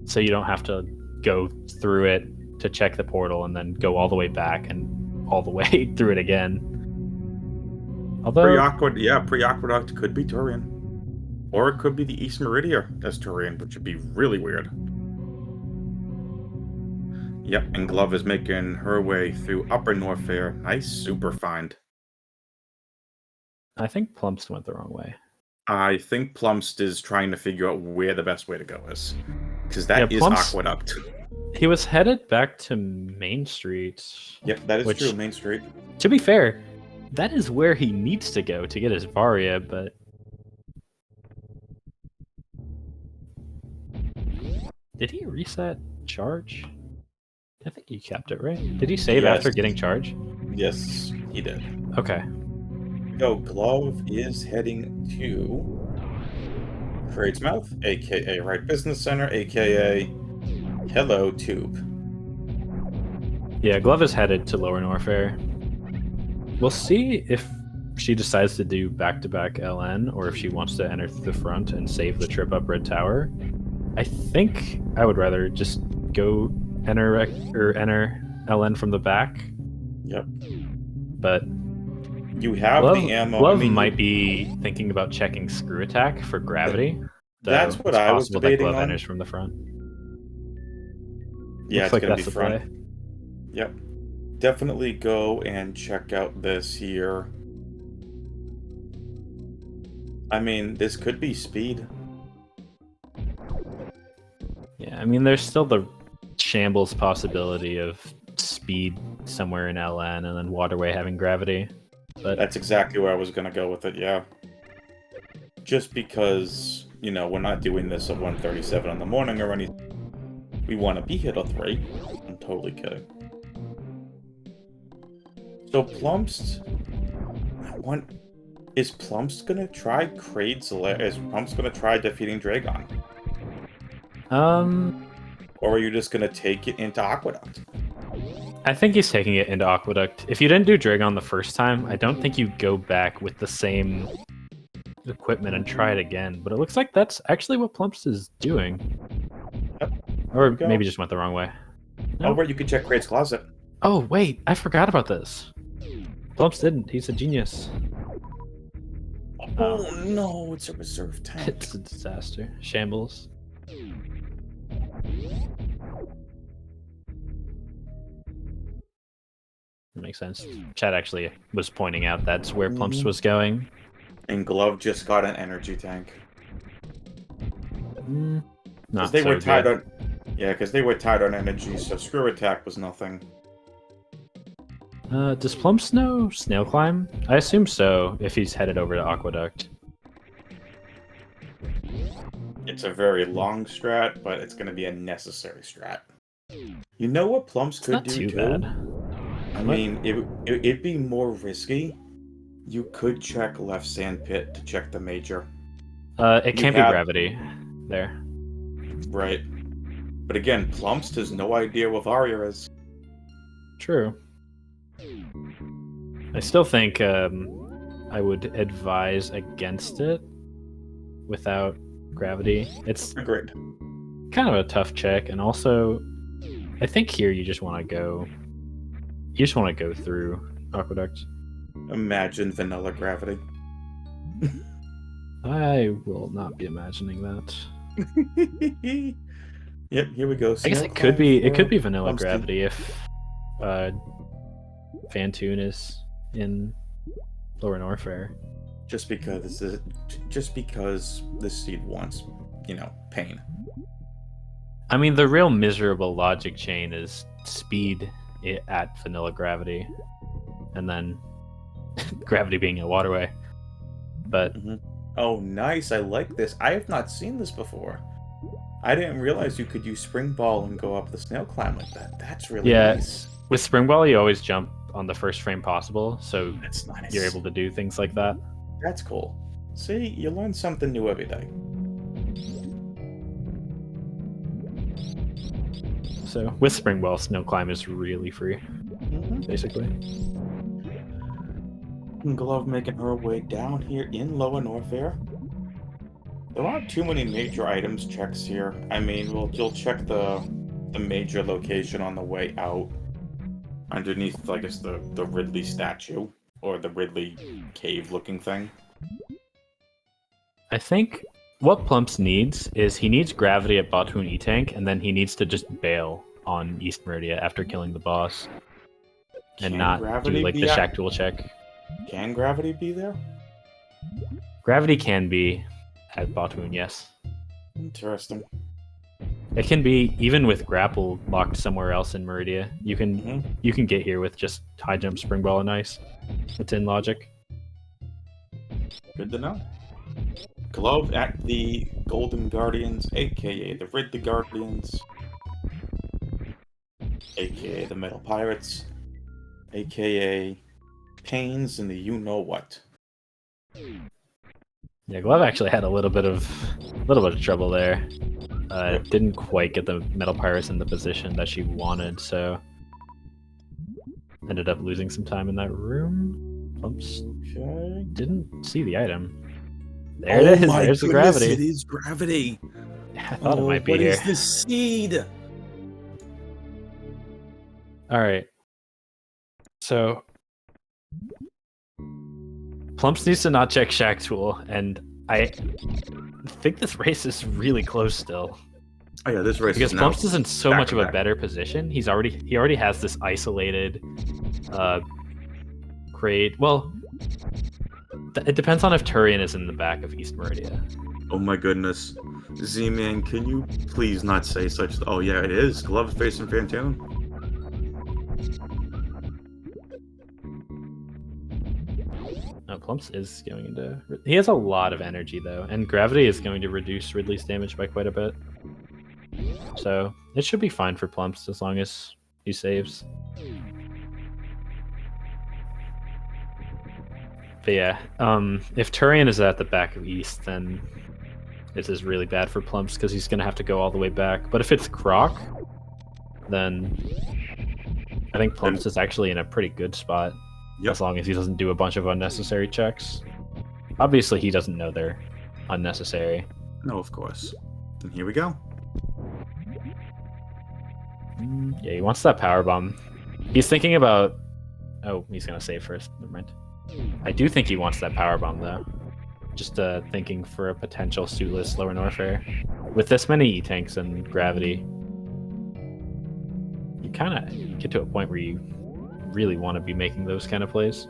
so you don't have to go through it to check the portal and then go all the way back and all the way through it again. Although Pre-Aqueduct could be Turian, or it could be the East Meridia as Turian, which would be really weird. Yep, and Glove is making her way through Upper Norfair. Nice, super find. I think plumbst went the wrong way. I think plumbst is trying to figure out where the best way to go is, because that is Aqueduct. He was headed back to Main Street. Yep, that is true, Main Street. To be fair, that is where he needs to go to get his Varia, but... Did he reset charge? I think he kept it, right? Did he save after getting charge? Yes, he did. Okay. So Glove is heading to Tradesmouth, aka Right Business Center, aka Hello Tube. Yeah, Glove is headed to Lower Norfair. We'll see if she decides to do back-to-back LN, or if she wants to enter through the front and save the trip up Red Tower. I think I would rather just go enter LN from the back. Yep. But you have the ammo. Glove might be thinking about checking screw attack for gravity. That's what I was debating that Glove on. enters from the front. Yeah, Looks like gonna that's be the front. play. Yep. Definitely go and check out this here. I mean, this could be speed. Yeah, I mean, there's still the shambles possibility of speed somewhere in LN and then Waterway having gravity. But that's exactly where I was going to go with it, yeah. Just because, you know, we're not doing this at 1:37 in the morning or anything. We want to be here till 3. I'm totally kidding. So Plumbst, is Plumbst going to try Kraid's Lair? Is Plumbst going to try defeating Dragon? Or are you just going to take it into Aqueduct? I think he's taking it into Aqueduct. If you didn't do Dragon the first time, I don't think you go back with the same equipment and try it again. But it looks like that's actually what Plumbst is doing. Yep. Or maybe just went the wrong way. No? Oh, right, you can check Kraid's closet. Oh, wait, I forgot about this. Plumbst didn't. He's a genius. Oh, no, it's a reserve tank. It's a disaster. Shambles. That makes sense. Chad actually was pointing out that's where Plumbst was going. And Glove just got an energy tank. Not they so were tied good. because they were tied on energy, so screw attack was nothing. Does Plumbst know Snail Climb? I assume so, if he's headed over to Aqueduct. It's a very long strat, but it's going to be a necessary strat. You know what Plumbst could do too too? Bad. I mean, it'd be more risky. You could check left sand pit to check the major. It can't be gravity there. Right. But again, Plumbst has no idea what Varia is. True. I still think I would advise against it without gravity. It's Agreed. kind of a tough check, and also I think here you just want to go. You just want to go through Aqueduct. Imagine vanilla gravity. I will not be imagining that. Yep, here we go. I guess it could be. It could be vanilla gravity if Fantoon is in Lower Norfair. Just because this seed wants, pain. I mean, the real miserable logic chain is speed at vanilla gravity, and then gravity being a waterway. But oh, nice! I like this. I have not seen this before. I didn't realize you could use Spring Ball and go up the snail climb like that. That's really nice. With Spring Ball, you always jump on the first frame possible, so that's nice. You're able to do things like that. That's cool. See, you learn something new every day. So with Spring Ball, snow climb is really free, basically. Glove making her way down here in Lower Norfair. There aren't too many major items checks here. I mean, you'll check the major location on the way out, underneath, I guess, the Ridley statue, or the Ridley cave-looking thing. I think what Plumbst needs is he needs gravity at Batoon E-Tank, and then he needs to just bail on East Meridia after killing the boss. And not do, like, the Shack Tool check. Can gravity be there? Gravity can be at Batoon, yes. Interesting. It can be, even with grapple locked somewhere else in Meridia. You can get here with just high jump, spring ball, and ice. It's in logic. Good to know. Glove at the Golden Guardians, aka the Ridley Guardians, aka the Metal Pirates, aka Pains and the you-know-what. Yeah, Glove actually had a little bit of trouble there. Didn't quite get the Metal Pirates in the position that she wanted, so ended up losing some time in that room. Oops. Okay. Didn't see the item. There it is. There's the gravity. It is gravity. I thought it might be here. What is the seed? All right. So Plumbst needs to not check Shack Tool, and I think this race is really close still. Oh yeah, this race because is Plumbst is in so much of a better position. He already has this isolated crate. Well, it depends on if Turian is in the back of East Meridia. Oh my goodness. Z-Man, can you please not say such... Oh yeah, it is. Glove facing Fantoon. No, Plumbst is going into... He has a lot of energy, though, and gravity is going to reduce Ridley's damage by quite a bit. So, it should be fine for Plumbst as long as he saves. But yeah, if Turian is at the back of East, then this is really bad for Plumbst because he's going to have to go all the way back. But if it's Croc, then I think Plumbst is actually in a pretty good spot. Yep. As long as he doesn't do a bunch of unnecessary checks. Obviously, he doesn't know they're unnecessary. No, of course. And here we go. Yeah, he wants that power bomb. He's thinking about... Oh, he's going to save first. Never mind. I do think he wants that power bomb, though. Just thinking for a potential suitless Lower Norfair. With this many E-Tanks and gravity, you kind of get to a point where you really want to be making those kind of plays.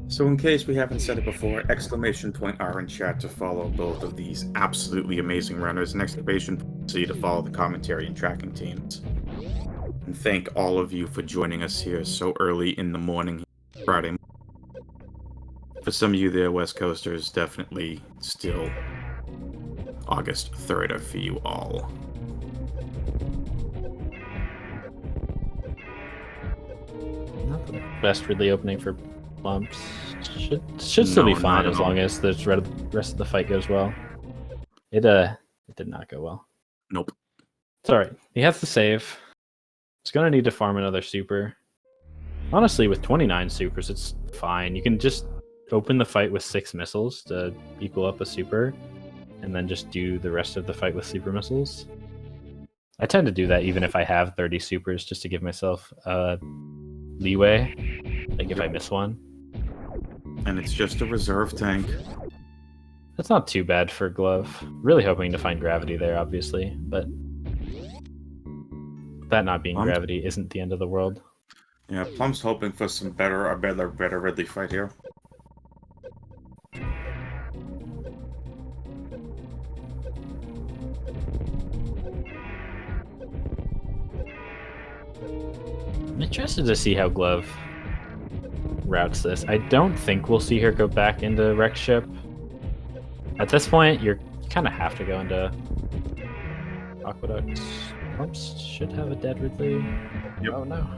So in case we haven't said it before, exclamation point R in chat to follow both of these absolutely amazing runners, and exclamation point C to follow the commentary and tracking teams. And thank all of you for joining us here so early in the morning, Friday. For some of you there, West Coasters, definitely still August 3rd for you all. Not the best Ridley opening for Plumbst. Should still be fine as long as the rest of the fight goes well. It did not go well. Nope. It's alright. He has to save. He's gonna need to farm another super. Honestly, with 29 supers, it's fine. You can just open the fight with 6 missiles to equal up a super, and then just do the rest of the fight with super missiles. I tend to do that even if I have 30 supers, just to give myself leeway, like if I miss one. And it's just a reserve tank. That's not too bad for Glove. Really hoping to find gravity there, obviously, but that not being gravity isn't the end of the world. Yeah, Plum's hoping for some better Ridley fight here. I'm interested to see how Glove routes this. I don't think we'll see her go back into Wreck Ship. At this point, you kind of have to go into Aqueducts. Oops, should have a dead Ridley. Yep. Oh no.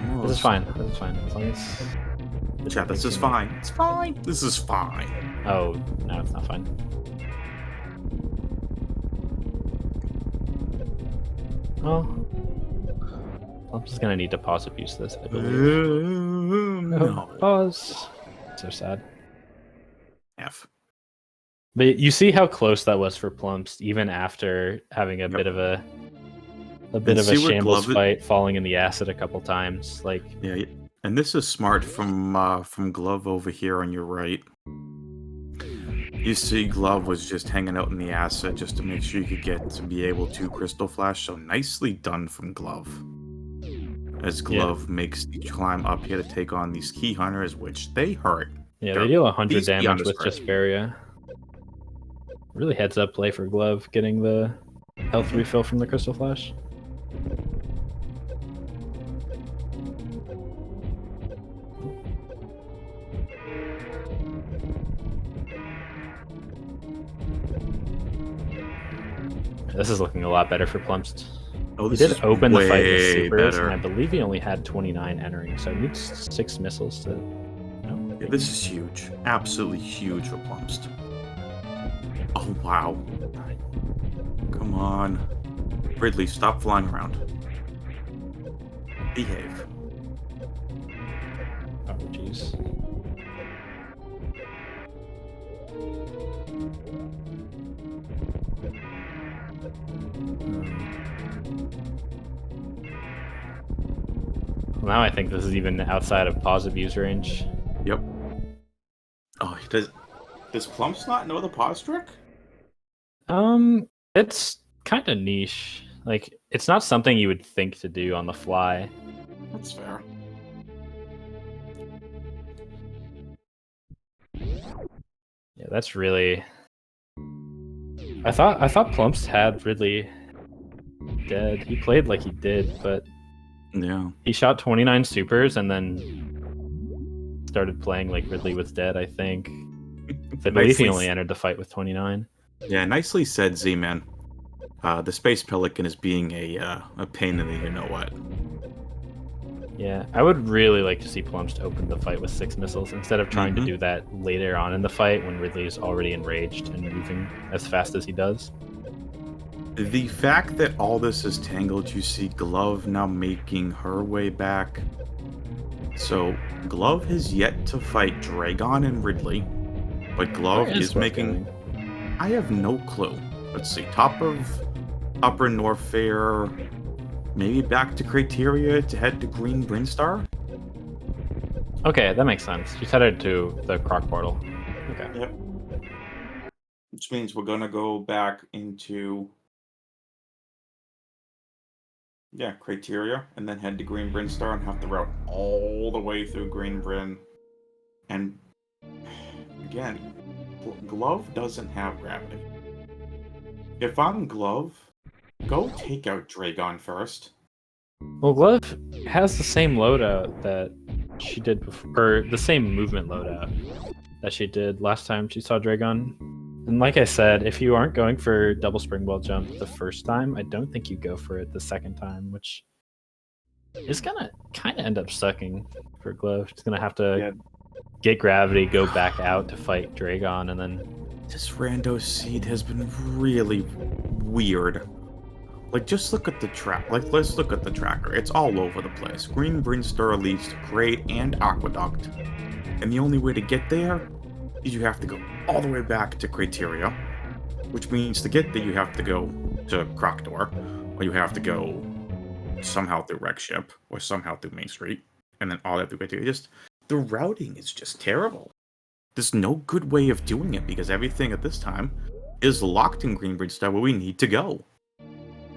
Almost. This is fine. This is fine. As long as... Chat, this is fine. It's fine. This is fine. Oh, no, it's not fine. Well, I'm just gonna need to pause abuse this, I believe. No. Oh, pause. So sad. F. But you see how close that was for Plumbst, even after having a bit of a shambles fight, falling in the acid a couple times. Like, yeah, and this is smart from Glove over here on your right. You see, Glove was just hanging out in the acid just to make sure you could get to be able to Crystal Flash. So nicely done from Glove. As Glove makes the climb up here to take on these Key Hunters, which they hurt. Yeah, they deal 100 damage with Jasperia. Really heads up play for Glove, getting the health refill from the Crystal Flash. This is looking a lot better for Plumbst. Oh, he did open the fight with supers, better. and I believe he only had 29 entering, so he needs 6 missiles to... Yeah, this is huge. Absolutely huge for Plumbst. Oh, wow. Come on. Ridley, stop flying around. Behave. Oh, jeez. Well, now I think this is even outside of pause abuse range. Yep. Oh, does Plumps not know the pause trick? It's kind of niche. Like, it's not something you would think to do on the fly. That's fair. Yeah, that's really... I thought Plumps had Ridley dead. He played like he did, but yeah, he shot 29 supers and then started playing like Ridley was dead, I think. I believe he only entered the fight with 29. Yeah, nicely said, Z-Man. The Space Pelican is being a pain in the you-know-what. Yeah, I would really like to see Plumst open the fight with 6 missiles instead of trying to do that later on in the fight when Ridley is already enraged and moving as fast as he does. The fact that all this is tangled, you see Glove now making her way back. So, Glove has yet to fight Dragon and Ridley, but Glove is making... Going? I have no clue. Let's see, top of Upper Norfair, maybe back to Criteria to head to Green Brinstar? Okay, that makes sense. She's headed to the Croc Portal. Okay. Yep. Which means we're gonna go back into... yeah, Criteria, and then head to Green Brinstar and have to route all the way through Green Bryn. And, again, Glove doesn't have gravity. If I'm Glove, go take out Dragon first. Well, Glove has the same loadout that she did before, or the same movement loadout that she did last time she saw Dragon. And like I said, if you aren't going for double springbolt jump the first time, I don't think you go for it the second time, which is gonna kind of end up sucking for Glove. She's gonna have to get gravity, go back out to fight Dragon, and then... This rando seed has been really weird. Like, just look at the track. Like, let's look at the tracker. It's all over the place. Green Brinstar leads to Great and Aqueduct. And the only way to get there is you have to go all the way back to Criteria. which means to get there you have to go to Crocodor, or you have to go somehow through Wreck Ship, or somehow through Main Street, and then all that through criteria. Just the routing is just terrible. There's no good way of doing it because everything at this time is locked in Greenbridge Star where we need to go.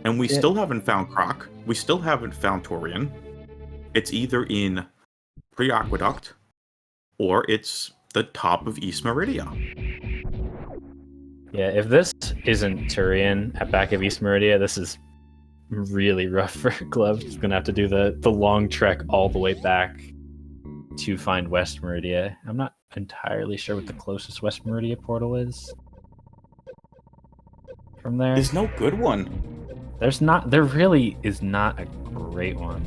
And we still haven't found Croc. We still haven't found Torian. It's either in Pre-Aqueduct or it's the top of East Meridia. Yeah, if this isn't Turian at back of East Meridia, this is really rough for Glove. He's gonna have to do the long trek all the way back to find West Meridia. I'm not entirely sure what the closest West Meridia portal is from there. There's no good one. There really is not a great one.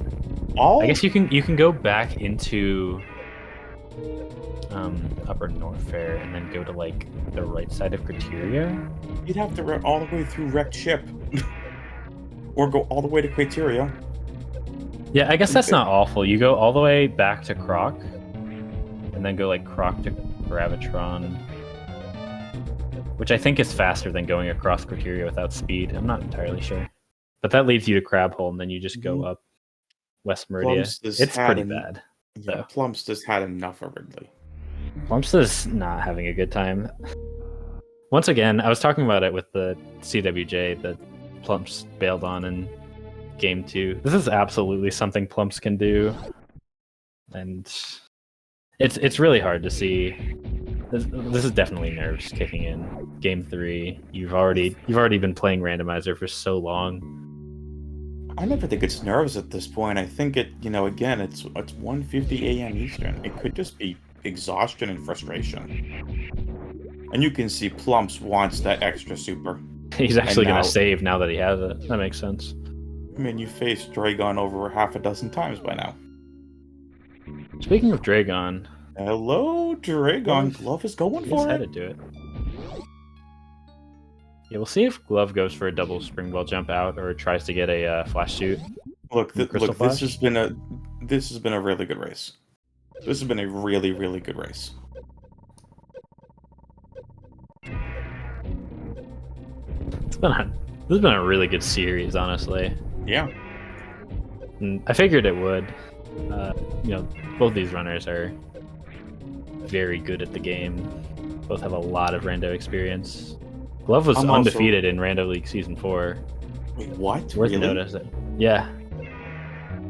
I guess you can go back into Upper Norfair and then go to like the right side of Criteria. You'd have to run all the way through Wrecked Ship. Or go all the way to Criteria. Yeah, I guess that's not awful. You go all the way back to Croc, and then go like Croc to Gravitron, which I think is faster than going across Criteria without speed. I'm not entirely sure. But that leads you to Crab Hole, and then you just go up West Meridia. It's pretty bad. Yeah, Plumbst has had enough of Ridley. Plumbst is not having a good time. Once again, I was talking about it with the CWJ that Plumbst bailed on in Game 2. This is absolutely something Plumbst can do, and it's really hard to see. This is definitely nerves kicking in. Game 3, you've already been playing Randomizer for so long. I never think it's nerves at this point. I think again, it's 1:50 a.m. Eastern. It could just be exhaustion and frustration. And you can see Plumbst wants that extra super. He's actually going to save now that he has it. That makes sense. I mean, you faced Dragon over half a dozen times by now. Speaking of Dragon... Hello, Dragon. Glove is going for it. He's headed to it. Yeah, we'll see if Glove goes for a double springwell jump out or tries to get a flash shoot. Look, this has been a really good race. This has been a really, really good race. This has been a really good series, honestly. Yeah. And I figured it would. Both these runners are very good at the game. Both have a lot of rando experience. Glove was undefeated in Rando League Season 4. Wait, what? Worth noticing. Yeah.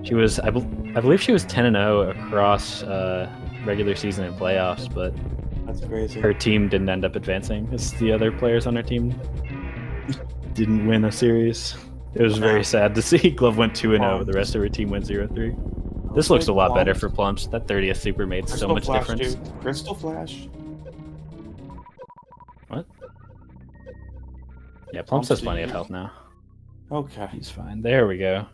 She was, I believe she was 10-0 across regular season and playoffs, but that's crazy. Her team didn't end up advancing. It's the other players on her team didn't win a series. It was very sad to see. Glove went 2-0, the rest of her team went 0-3. This looks a lot better for Plumbst. That 30th super made so much difference. Dude. Crystal Flash. What? Yeah, Plumbst has plenty of health now. Okay. He's fine. There we go.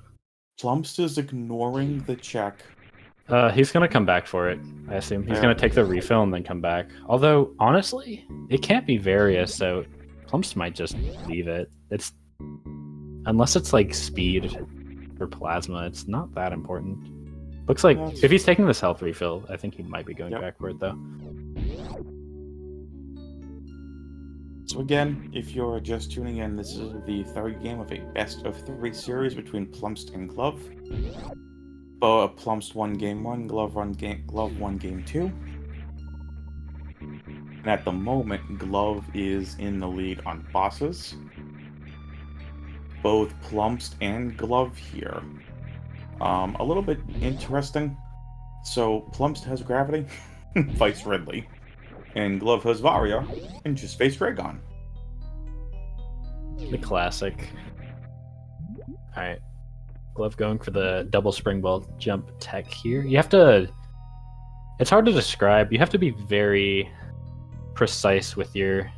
Plumbst is ignoring the check. He's going to come back for it, I assume. He's going to take the refill and then come back. Although, honestly, it can't be Various, so Plumbst might just leave it. Unless it's like speed or plasma, it's not that important. Looks like if he's taking this health refill, I think he might be going back for it, though. So again, if you're just tuning in, this is the third game of a best-of-3 series between Plumbst and Glove. Plumbst won Game 1, Glove won Game 2. And at the moment, Glove is in the lead on bosses. Both Plumbst and Glove here. A little bit interesting. So Plumbst has Gravity, fights Ridley. And Glove has Varia, and just faced Dragon. The classic. Alright. Glove going for the double springboard jump tech here. You have to... It's hard to describe. You have to be very precise with your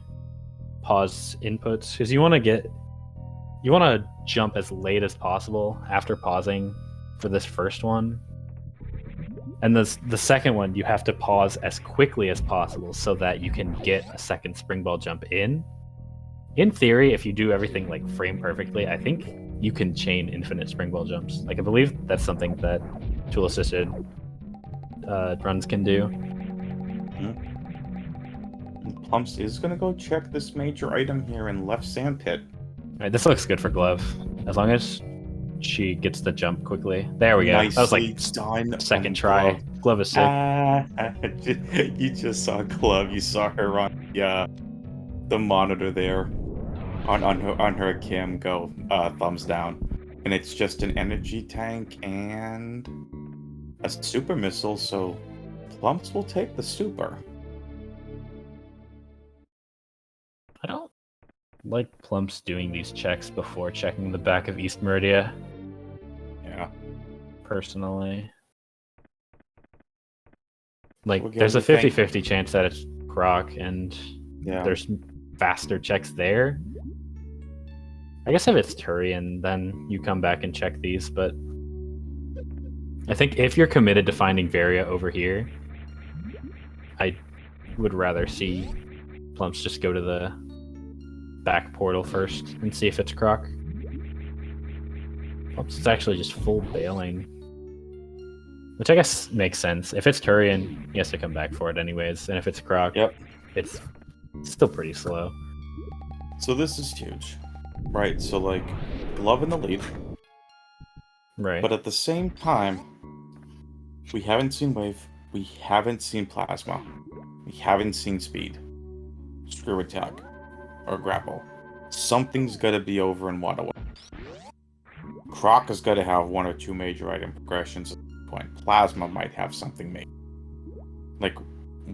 pause inputs, because you want to jump as late as possible after pausing for this first one. And the second one, you have to pause as quickly as possible so that you can get a second springball jump in. In theory, if you do everything like frame perfectly, I think you can chain infinite springball jumps. Like, I believe that's something that tool-assisted runs can do. Plumps is gonna go check this major item here in left sandpit. Alright, this looks good for Glove. As long as she gets the jump quickly. There we go. That was Nicely like done. second try. Glove is sick. You just saw Glove. You saw her on the monitor there, on her cam go thumbs down, and it's just an energy tank and a super missile. So Plumps will take the super. I don't like Plumps doing these checks before checking the back of East Meridia. Yeah. Personally. Like, We'll there's a give it 50-50 chance that it's Croc, and Yeah. there's faster checks there. I guess if it's Turian, then you come back and check these, but I think if you're committed to finding Varia over here, I would rather see Plumps just go to the back portal first and see if it's Croc. Plumps is actually just full bailing, which I guess makes sense. If it's Turian, he has to come back for it anyways, and if it's Croc, Yep. it's still pretty slow. So this is huge, right? So like, Glove in the lead, Right. but at the same time, we haven't seen Wave, we haven't seen Plasma, we haven't seen Speed, Screw Attack, or Grapple. Something's got to be over in Waterway. Croc has got to have one or two major item progressions at this point. Plasma might have something major. Like,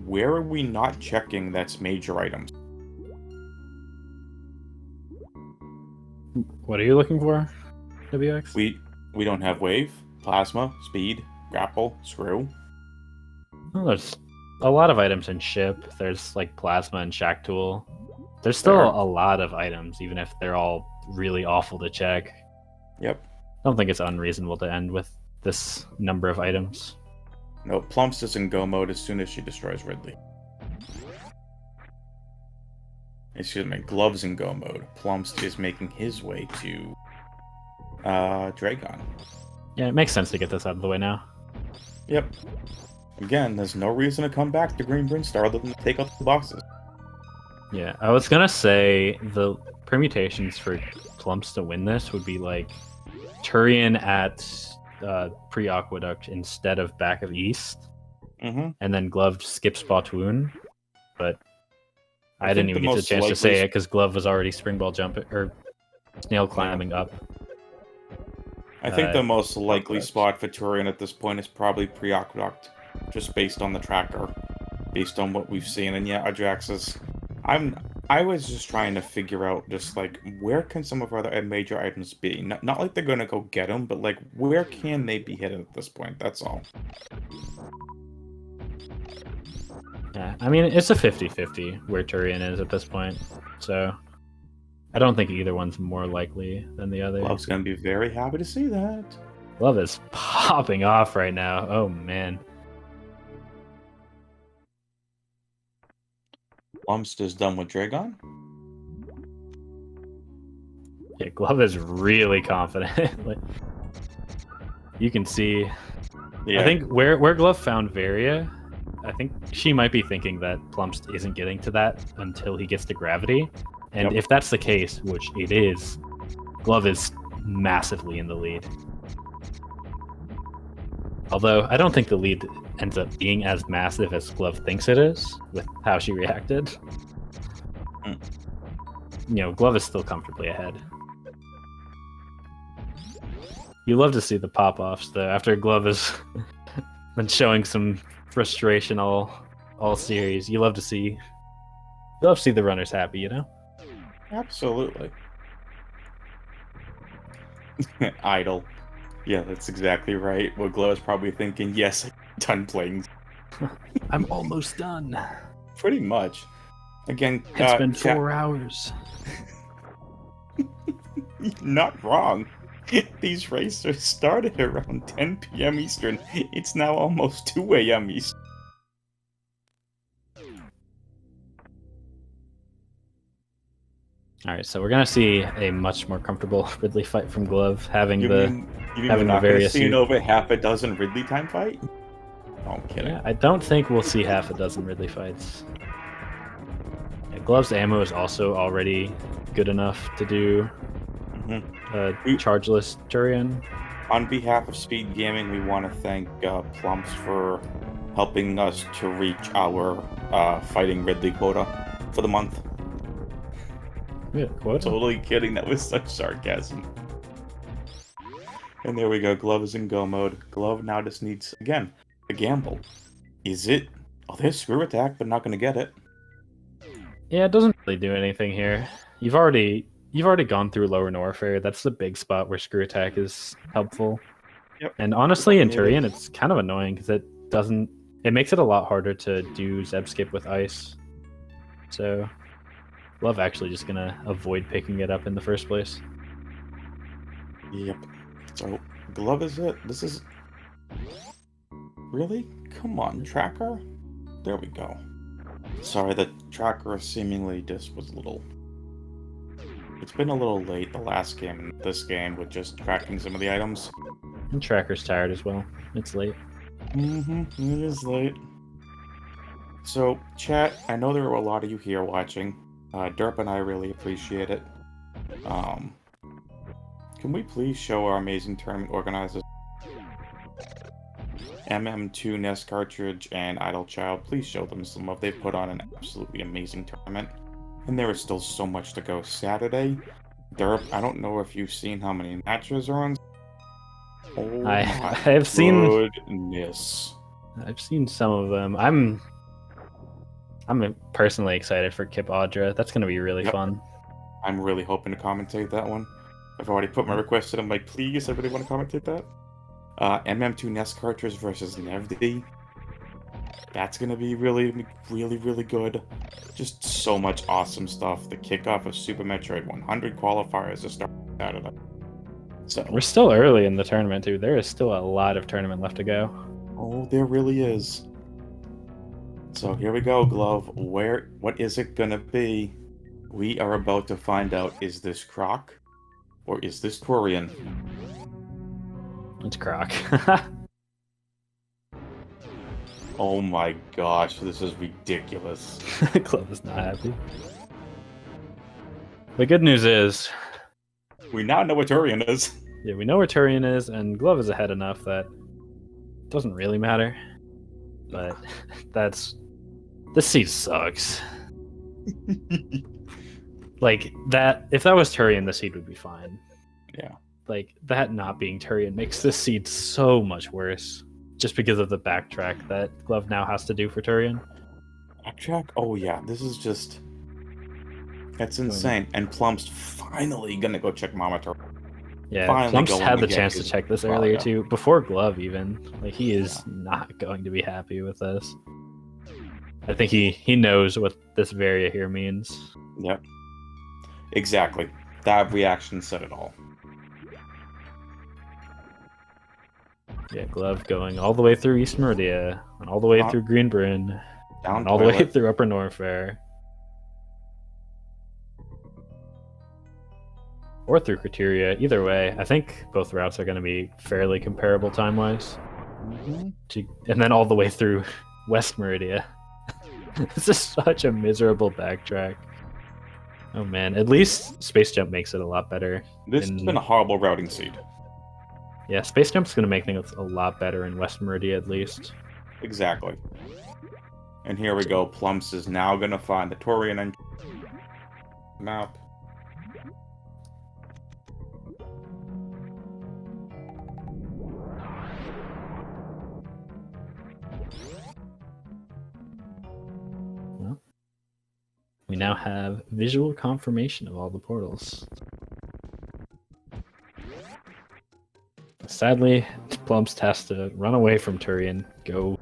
where are we not checking that's major items? What are you looking for, WX? We don't have Wave, Plasma, Speed, Grapple, Screw. Well, there's a lot of items in ship. There's like Plasma and Shack Tool. There's still a lot of items, even if they're all really awful to check. Yep. I don't think it's unreasonable to end with this number of items. No, Plumps is in go mode as soon as she destroys Ridley. Excuse me, Glove's in go mode. Plumps is making his way to Dragon. Yeah, it makes sense to get this out of the way now. Yep. Again, there's no reason to come back to Green Brinstar other than to take out the boxes. Yeah, I was gonna say the permutations for Plumps to win this would be like Turian at pre-Aqueduct instead of back of East, Mm-hmm. and then Glove skips Botwoon, but I didn't think even the get the most chance to likely say it because Glove was already springball jumping or snail climbing up. I think the most likely Aqueduct. spot for Turian at this point is probably pre-Aqueduct, just based on the tracker, based on what we've seen. And yeah, Ajax's. I was just trying to figure out just like where can some of our other major items be? Not like they're gonna go get them, but like where can they be hidden at this point? That's all. Yeah, I mean, it's a 50-50 where Turian is at this point, so I don't think either one's more likely than the other. Love's gonna be very happy to see that. Love is popping off right now. Oh, man. Plumst is done with Dragon. Yeah, Glove is really confident. Like, you can see. Yeah. I think where Glove found Varia, I think she might be thinking that Plumpst isn't getting to that until he gets to Gravity. And Yep. if that's the case, which it is, Glove is massively in the lead. Although, I don't think the lead ends up being as massive as Glove thinks it is, with how she reacted. Mm. You know, Glove is still comfortably ahead. You love to see the pop-offs, though, after Glove has been showing some frustration all series. You love to see the runners happy, you know? Absolutely. Idle. Yeah, that's exactly right. Well, Glow is probably thinking, yes, I'm done playing. I'm almost done. Pretty much. Again, It's been 4 hours. Not wrong. These races started around 10 p.m. Eastern. It's now almost 2 a.m. Eastern. All right, so we're gonna see a much more comfortable Ridley fight from Glove, having You the mean having we're the not going to various see an over half a dozen Ridley time fight? Oh, I'm kidding. Yeah, I don't think we'll see half a dozen Ridley fights. Glove's ammo is also already good enough to do chargeless Turian. On behalf of Speedgaming, we want to thank plumbst for helping us to reach our fighting Ridley quota for the month. Yeah, quota? Totally kidding. That was such sarcasm. And there we go. Glove is in go mode. Glove now just needs, again, a gamble. Is it? Oh, there's screw attack, but not going to get it. Yeah, it doesn't really do anything here. You've already gone through lower Norfair. That's the big spot where screw attack is helpful. Yep. And honestly, in Turian, it's kind of annoying because it makes it a lot harder to do Zeb skip with ice. So, Glove actually just gonna avoid picking it up in the first place. Yep. So, Glove is it. This is... Really? Come on, tracker? There we go. Sorry, the tracker seemingly just was a little... It's been a little late the last game and this game with just tracking some of the items. And tracker's tired as well. It's late. It is late. So, chat, I know there are a lot of you here watching. Derp and I really appreciate it. Can we please show our amazing tournament organizers? MM2 Nest Cartridge and Idle Child, please show them some love. They've put on an absolutely amazing tournament. And there is still so much to go. Saturday, Derp, I don't know if you've seen how many matches are on. Oh I have seen. Goodness. I've seen some of them. I'm personally excited for Kip Audra. That's gonna be really fun. I'm really hoping to commentate that one. I've already put my request in. I'm like, please, everybody want to commentate that? MM2 Nest Cartridge versus Nevd. That's gonna be really, really, really good. Just so much awesome stuff. The kickoff of Super Metroid 100 qualifiers to start Saturday. So We're still early in the tournament, too. There is still a lot of tournament left to go. oh, there really is. So here we go, Glove. What is it gonna be? We are about to find out. Is this Croc or is this Torian? It's Croc. Oh my gosh, this is ridiculous. Glove is not happy. The good news is, We now know what Torian is. yeah, we know where Turian is, and Glove is ahead enough that it doesn't really matter. But this seed sucks. Like that, if that was Turian, the seed would be fine. Yeah. Like that not being Turian makes this seed so much worse, just because of the backtrack that Glove now has to do for Turian. Backtrack? Oh yeah, this is just... That's insane. And plumbst finally gonna go check Mama Torian. Yeah, Finally plumbst had the chance to check this earlier too, before Glove even. Like he is not going to be happy with this. I think he knows what this Varia here means. Yep. Exactly. That reaction said it all. Yeah, Glove going all the way through East Meridia, and all the way through Greenbryn, and all the way through Upper Norfair. Or through Criteria. Either way, I think both routes are going to be fairly comparable time-wise. And then all the way through West Meridia. This is such a miserable backtrack. Oh man, at least Space Jump makes it a lot better. This has been a horrible routing seed. Yeah, Space Jump's going to make things a lot better in West Meridia at least. Exactly. And here we go. plumbst is now going to find the Torian map. We now have visual confirmation of all the portals. Sadly, plumbst has to run away from Turian, go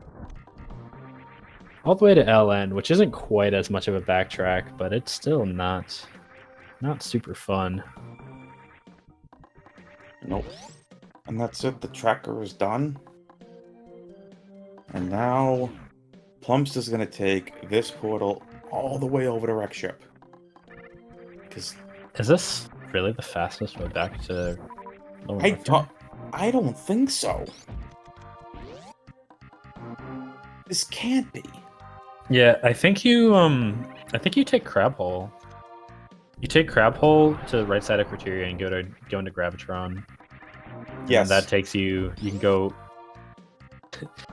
all the way to LN, which isn't quite as much of a backtrack, but it's still not super fun. Nope. And that's it. The tracker is done. And now plumbst is going to take this portal all the way over to Wreck Ship. Because is this really the fastest way back to Lower I don't think so. This can't be. Yeah, I think you I think you take Crab Hole. You take Crab Hole to the right side of Criteria and go into Gravitron. Yes. And that takes you. You can go.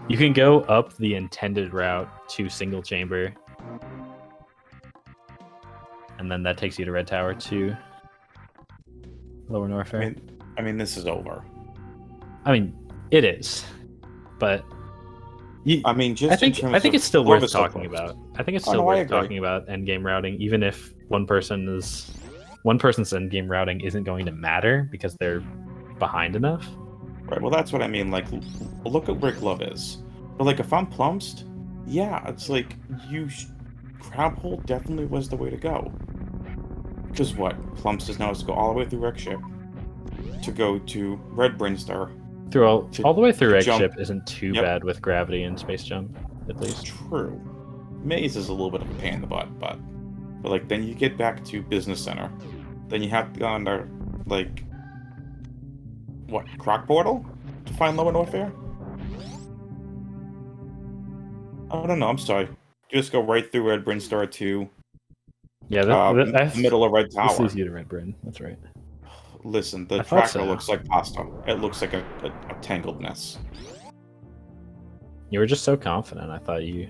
You can go up the intended route to Single Chamber, and then that takes you to Red Tower to Lower Norfair. I mean, this is over. I mean, it is, but I mean, just I think it's still worth talking about. I think it's still worth talking about endgame routing, even if one person's endgame routing isn't going to matter because they're behind enough. Right. Well, that's what I mean. Like, look at where Glove is. But like, if I'm plumbst, yeah, it's like Crab Hole definitely was the way to go. Because what? Plumbst is now has to go all the way through Wreck Ship to go to Red Brinstar. Through all the way through Wreck Ship isn't too bad with gravity and space jump, at least. True. Maze is a little bit of a pain in the butt, but like then you get back to Business Center. Then you have to go under like what, Croc Portal to find Lower Norfair? I don't know, I'm sorry. Just go right through Red Brinstar to that's middle of Red Tower. This leads you to Red Bryn, that's right. Listen, the tracker looks like pasta. It looks like a tangled mess. You were just so confident. I thought you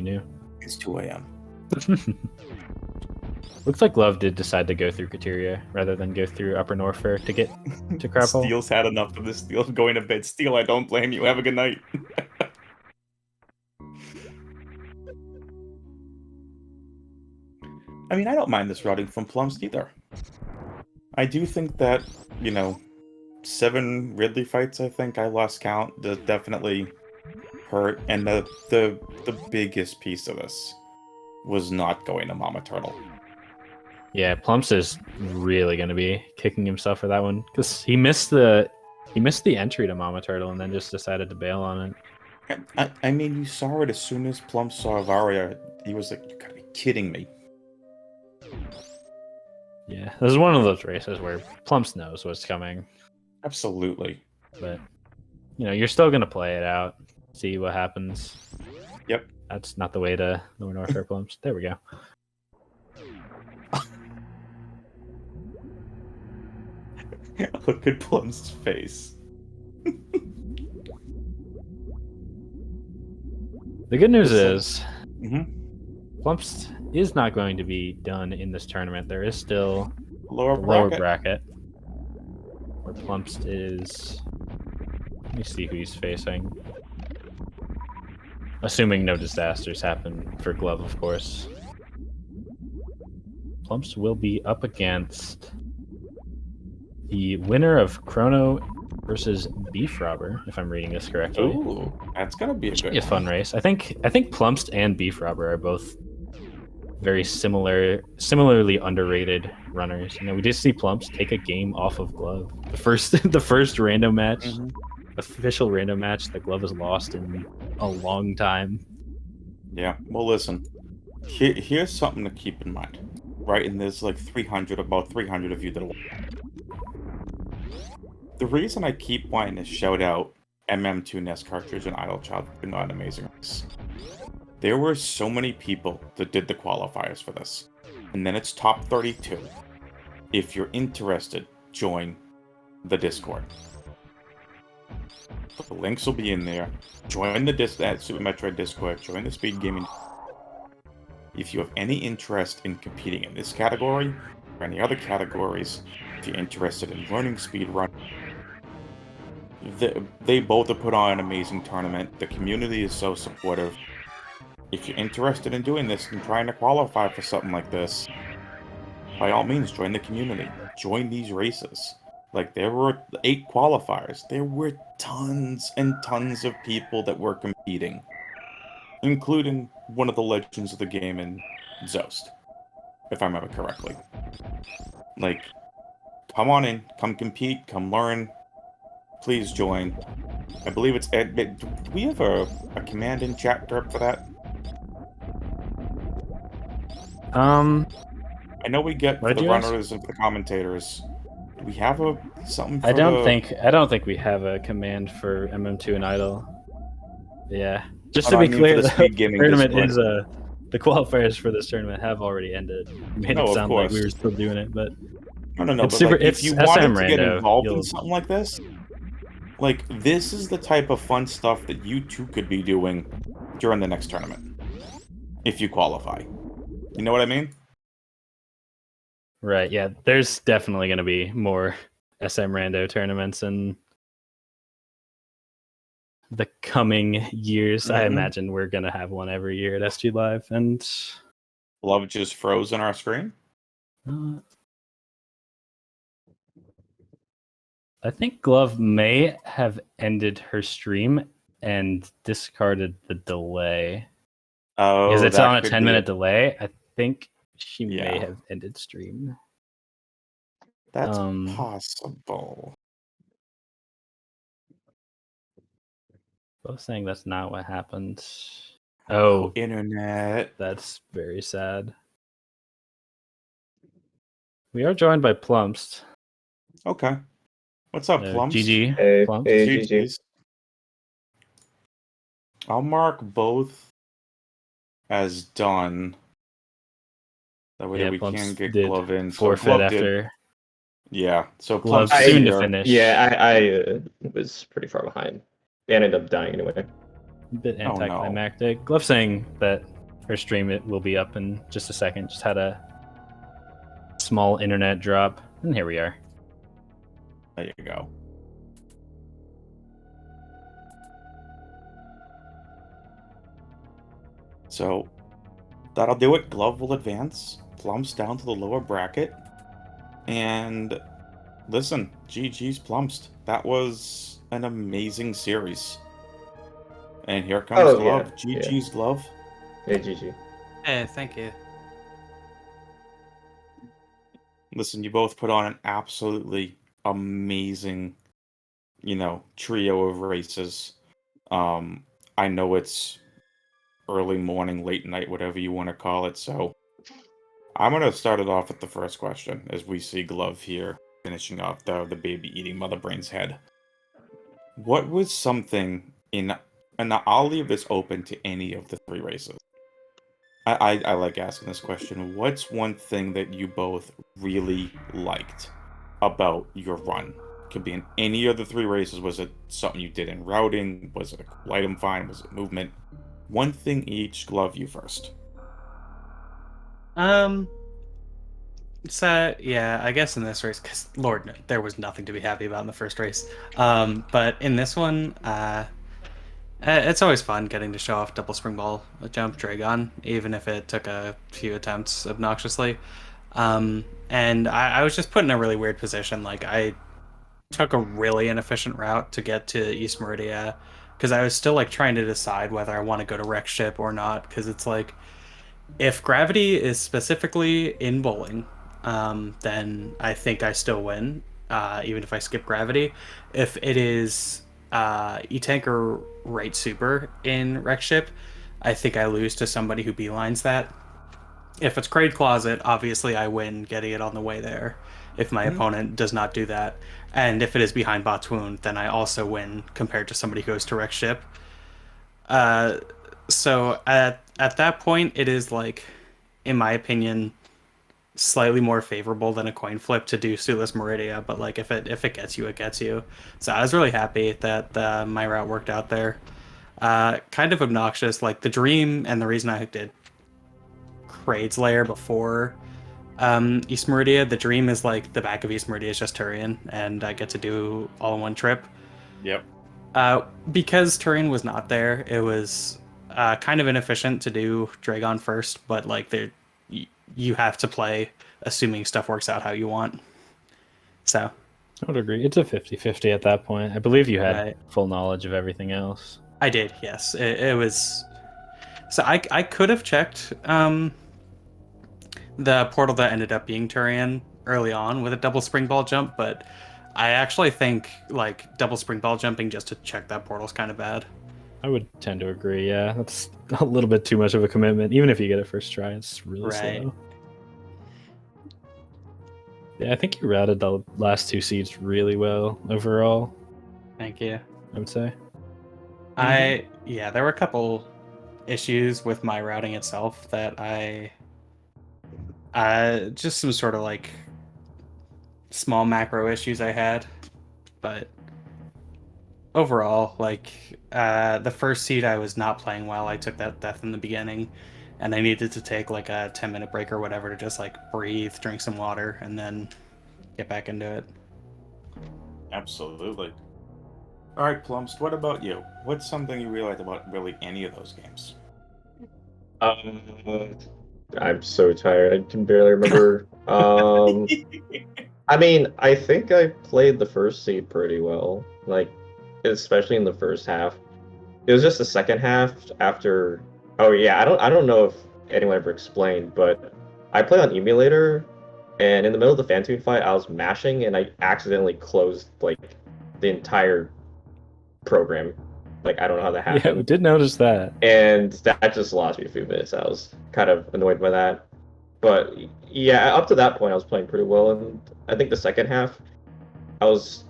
knew. It's 2 a.m. Looks like Love did decide to go through Kateria rather than go through Upper Norfair to get to Crab Hole. Steel's had enough of this. Steel's going to bed. Steel, I don't blame you. Have a good night. I mean, I don't mind this routing from plumbst either. I do think that, 7 Ridley fights, I think I lost count, that definitely hurt. And the biggest piece of this was not going to Mama Turtle. Yeah, Plumbst is really going to be kicking himself for that one because he missed the entry to Mama Turtle and then just decided to bail on it. I mean, you saw it as soon as Plumbst saw Varia. He was like, "You gotta be kidding me." Yeah, this is one of those races where Plumbst knows what's coming. Absolutely. But you're still going to play it out, see what happens. Yep. That's not the way to Lower Norfair Plumbst. There we go. Look at Plumbst's face. The good news is, Mm-hmm. Plumbst is not going to be done in this tournament. There is still lower bracket where Plumbst is. Let me see who he's facing. Assuming no disasters happen for Glove, of course. Plumbst will be up against the winner of Chrono versus Beef Robber, if I'm reading this correctly. Ooh, that's gonna be a fun race. I think Plumbst and Beef Robber are both very similarly underrated runners. We did see Plumbst take a game off of Glove. The first random match, official random match that Glove has lost in a long time. Yeah. Well, listen. Here's something to keep in mind, right? And there's like about 300 of you that'll. The reason I keep wanting to shout out MM2 NES Cartridge and Idle Child for not an amazing race. There were so many people that did the qualifiers for this. And then it's top 32. If you're interested, join the Discord. The links will be in there. Join the Super Metroid Discord. Join the Speedgaming. If you have any interest in competing in this category or any other categories, if you're interested in learning speedrun, they both have put on an amazing tournament. The community is so supportive. If you're interested in doing this and trying to qualify for something like this, by all means, join the community. Join these races. Like, there were 8 qualifiers. There were tons and tons of people that were competing, including one of the legends of the game in Zost, if I remember correctly. Like, come on in, come compete, come learn. Please join. I believe it's Ed. Do we have a command in chat derp for that? I know we get for the runners and for the commentators. Do we have something? For I don't think we have a command for MM2 and Idle. Yeah, just to be clear, the the qualifiers for this tournament have already ended. You made No, it of sound like we course. were still doing it, but No. it's But super. like, if It's you SM wanted to get rando. involved in You'll something like this, like this is the type of fun stuff that you two could be doing during the next tournament if you qualify. You know what I mean? right. Yeah, there's definitely going to be more SM rando tournaments in the coming years. I Mhm. imagine we're going to have one every year at SG Live, and Love just froze on our screen. I think Glove may have ended her stream and discarded the delay. Because Oh, it's that on a could 10-minute be it. delay. I think she may Yeah. have ended stream. That's Um, possible. I was saying that's not what happened. Oh, Oh, internet. that's very sad. We are joined by plumbst. Okay. What's up, Plums? GG. Hey, Plumbst. hey, GG. GG's. I'll mark both as done. That way Yeah, we can Plumbst get did Glove in. So forfeit Glove after. did. Yeah. So Glove Plums soon here. to finish. Yeah, I was pretty far behind. I ended up dying anyway. A bit Oh, no. anticlimactic. Glove saying that her stream it will be up in just a second. Just had a small internet drop, and here we are. There you go. So that'll do it. Glove will advance. Plums down to the lower bracket. And listen, GG's Plumst. That was an amazing series. And here comes Oh, Glove. yeah, GG's Glove. Hey, GG. Hey, thank you. Listen, you both put on an absolutely amazing, trio of races. I know it's early morning, late night, whatever you want to call it. So I'm going to start it off with the first question as we see Glove here finishing off the baby eating Mother Brain's head. What was something and I'll leave this open to any of the three races. I like asking this question. What's one thing that you both really liked about your run? Could be in any of the three races. Was it something you did in routing? Was it a cool item find? Was it movement? One thing each. Glove, you first. So yeah, I guess in this race, because Lord, no, there was nothing to be happy about in the first race. But in this one, it's always fun getting to show off double spring ball jump Dragon, even if it took a few attempts obnoxiously. And I was just put in a really weird position. Like I took a really inefficient route to get to East Meridia, because I was still like trying to decide whether I want to go to Wreck Ship or not. Because it's like, if gravity is specifically in bowling, then I think I still win, even if I skip gravity. If it is E-Tank or Rate Super in Wreck Ship, I think I lose to somebody who beelines that. If it's Crate Closet, obviously I win getting it on the way there, if my opponent does not do that. And if it is behind Bot's Wound, then I also win compared to somebody who goes to Wreck Ship. So at that point, it is like, in my opinion, slightly more favorable than a coin flip to do Sulis Meridia. But like, if it gets you, it gets you. So I was really happy that my route worked out there. Kind of obnoxious, like the dream, and the reason I did Kraid's Lair before East Meridia. The dream is like the back of East Meridia is just Turian, and I get to do all in one trip. Yep. Because Turian was not there, it was kind of inefficient to do Dragon first, but like you have to play assuming stuff works out how you want. So I would agree. It's a 50-50 at that point. I believe you had Right. full knowledge of everything else. I did, yes. It was... So I could have checked the portal that ended up being Turian early on with a double spring ball jump, but I actually think like double spring ball jumping just to check that portal is kind of bad. I would tend to agree, yeah. That's a little bit too much of a commitment. Even if you get it first try, it's really Right. slow. Yeah, I think you routed the last two seeds really well overall, Thank you. I would say. Yeah, there were a couple issues with my routing itself that I just some sort of like small macro issues I had, but overall, like the first seed I was not playing well. I took that death in the beginning, and I needed to take like a 10-minute break or whatever to just like breathe, drink some water, and then get back into it. Absolutely. All right, Plumbst, what about you? What's something you really liked about really any of those games? I'm so tired. I can barely remember. I mean, I think I played the first seed pretty well, like especially in the first half. It was just the second half after. Oh yeah, I don't know if anyone ever explained, but I played on emulator, and in the middle of the Phantom fight, I was mashing, and I accidentally closed like the entire program. Like I don't know how that Yeah, we happened, did notice that. and that just lost me a few minutes. I was kind of annoyed by that. But yeah, up to that point, I was playing pretty well, and I think the second half, I was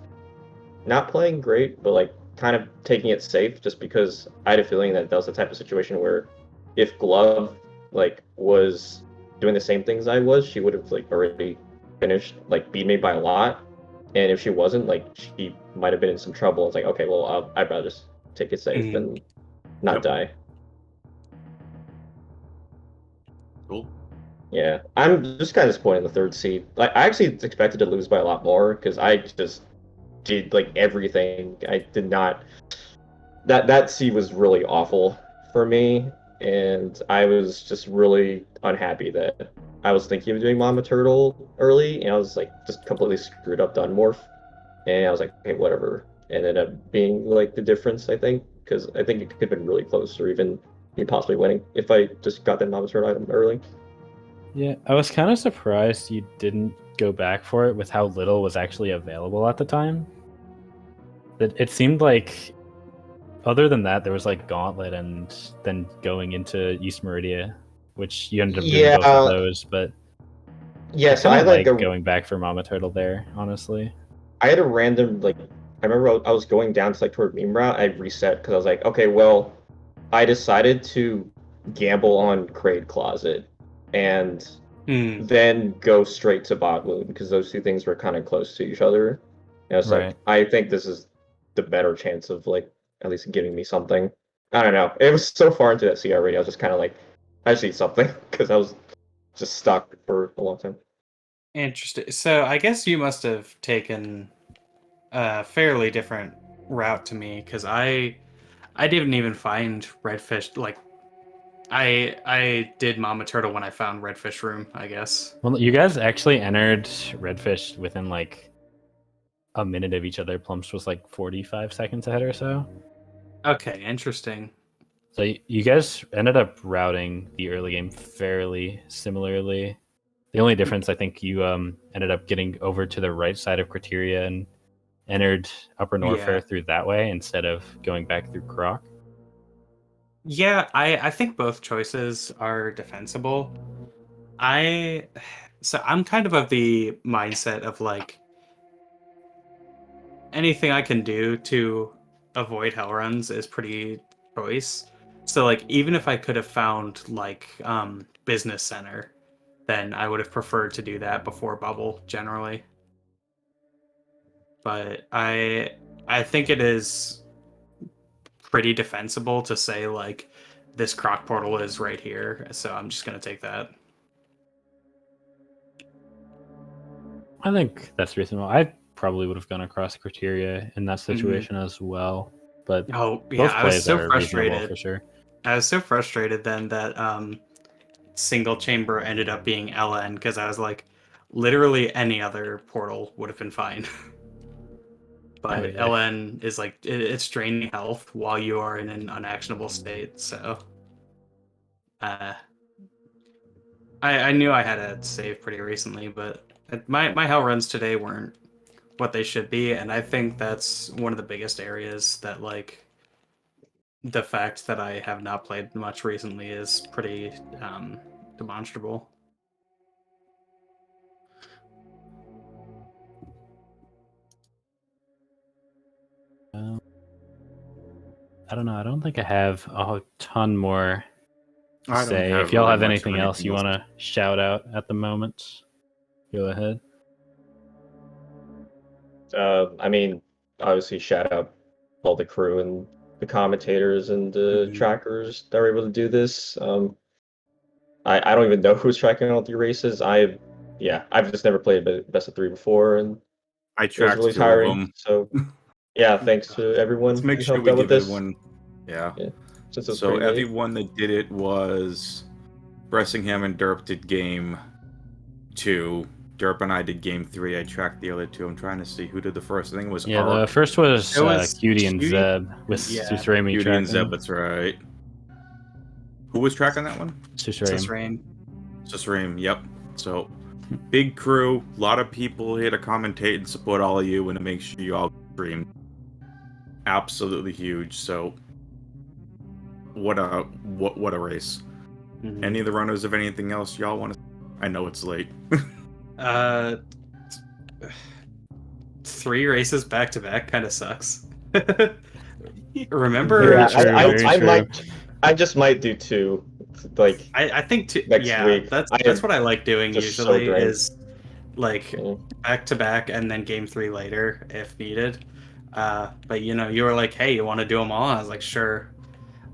not playing great, but like kind of taking it safe, just because I had a feeling that was the type of situation where if Glove like was doing the same things I was, she would have like already finished, like beat me by a lot, and if she wasn't, like she might have been in some trouble. It's like, okay, well, I'd rather just take it safe and not Yep. die. Cool. Yeah, I'm just kind of disappointed in the third seed. Like, I actually expected to lose by a lot more because I just did like everything. I did not. That seed was really awful for me, and I was just really unhappy that I was thinking of doing Mama Turtle early, and I was like just completely screwed up Dunmorph, and I was like, okay, whatever. And it ended up being like the difference, I think, because I think it could have been really close, or even me possibly winning if I just got that Mama Turtle item early. Yeah, I was kind of surprised you didn't go back for it with how little was actually available at the time. It seemed like, other than that, there was like Gauntlet and then going into East Meridia, which you ended up doing both of Yeah, those. But yeah. I So kind I of had like like a going back for Mama Turtle there, honestly. I had a random like I remember I was going down to like toward meme route. I reset because I was like, okay, well, I decided to gamble on Kraid Closet and then go straight to Bot Wound because those two things were kind of close to each other. And it's like Right. I think this is the better chance of like at least giving me something. I don't know. It was so far into that sea already. I was just kind of like, I just need something because I was just stuck for a long time. Interesting. So I guess you must have taken a fairly different route to me because I didn't even find redfish. Like I did Mama Turtle when I found redfish room, I guess. Well, you guys actually entered Redfish within like a minute of each other. Plumps was like 45 seconds ahead or so. Okay, interesting. So you guys ended up routing the early game fairly similarly. The only difference, I think, you ended up getting over to the right side of Criteria and entered Upper Norfair Yeah. through that way instead of going back through Croc. Yeah, I think both choices are defensible. I so I'm kind of the mindset of like anything I can do to avoid hell runs is pretty choice. So like even if I could have found like business center, then I would have preferred to do that before bubble generally. But I think it is pretty defensible to say like this croc portal is right here, so I'm just gonna take that. I think that's reasonable. I probably would have gone across Criteria in that situation as well. But Oh yeah, both I was plays so are reasonable frustrated. for sure. I was so frustrated then that single chamber ended up being LN because I was like, literally any other portal would have been fine. Oh But yeah. LN is like it's draining health while you are in an unactionable state. So uh, I knew I had to save pretty recently, but my hell runs today weren't what they should be, and I think that's one of the biggest areas that like the fact that I have not played much recently is pretty demonstrable. I don't know. I don't think I have a ton more to I don't say. have If y'all really have much of anything else you else. want to shout out at the moment, go ahead. I mean, obviously, shout out all the crew and the commentators and the Mhm. trackers that were able to do this. I don't even know who's tracking all 3 races. I've just never played a best of 3 before, and I it was tracked really 2 of tiring. them. So yeah, thanks to everyone Let's make who sure helped we out with give this. everyone. Yeah. Yeah, since it was So pretty late. everyone that did it was Bressingham and Derp did game 2. Derp and I did game 3. I tracked the other 2. I'm trying to see who did the first. I think it was Yeah, the Ark, first was, It was Cutie and Cutie? Zeb with Yeah. Susrami Beauty and tracking. Zeb. That's right. Who was tracking that one? Susrami. Rain. Susream. Yep. So big crew, a lot of people here to commentate and support all of you and to make sure you all stream. Absolutely huge. So what a race. Mhm. Any of the runners of anything else y'all want to? I know it's late. 3 races back to back kind of sucks. Remember? Very Yeah, true, very true. I just might do 2, like I think next yeah, week. that's what I like doing just so usually drained. is like Yeah. back to back and then game 3 later if needed. But you were like, hey, you want to do them all? I was like, sure.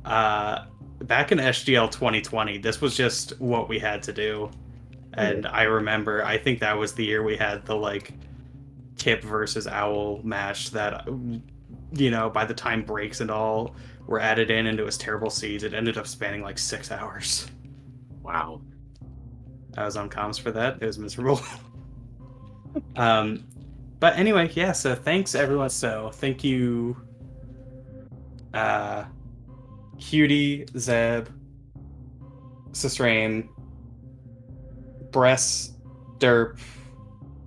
Back in SGL 2020, this was just what we had to do. And I remember, I think that was the year we had the like Kip versus Owl match that, by the time breaks and all were added in into his terrible seeds, it ended up spanning like 6 hours. Wow. I was on comms for that. It was miserable. But anyway, yeah, so thanks everyone. So thank you, Cutie, Zeb, Sisrain, Bress, Derp,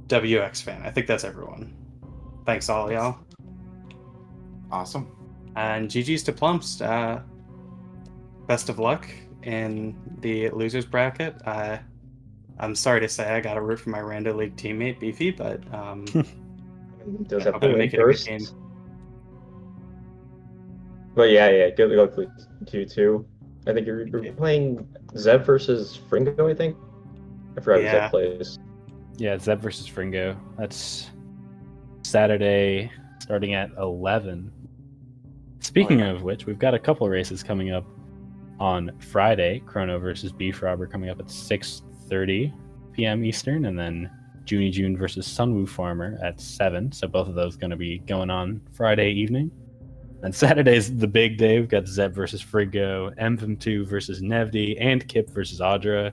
WX fan. I think that's everyone. Thanks all y'all. Awesome. And GG's to plumbst. Best of luck in the losers bracket. I'm sorry to say I got to root for my Rando League teammate Beefy, but Does I have hope to I win make it a good first. game. But yeah, good luck with you too. I think you're playing Zeb versus Fringo, I think. I forgot who Yeah. Zeb plays. Yeah, Zeb versus Fringo. That's Saturday starting at 11. Speaking of which, we've got a couple races coming up on Friday. Chrono versus Beef Robber coming up at 6:30 p.m. Eastern, and then Junie June versus Sunwoo Farmer at 7. So both of those going to be going on Friday evening. And Saturday's the big day. We've got Zeb versus Frigo, MFM2 versus Nevdi, and Kip versus Audra,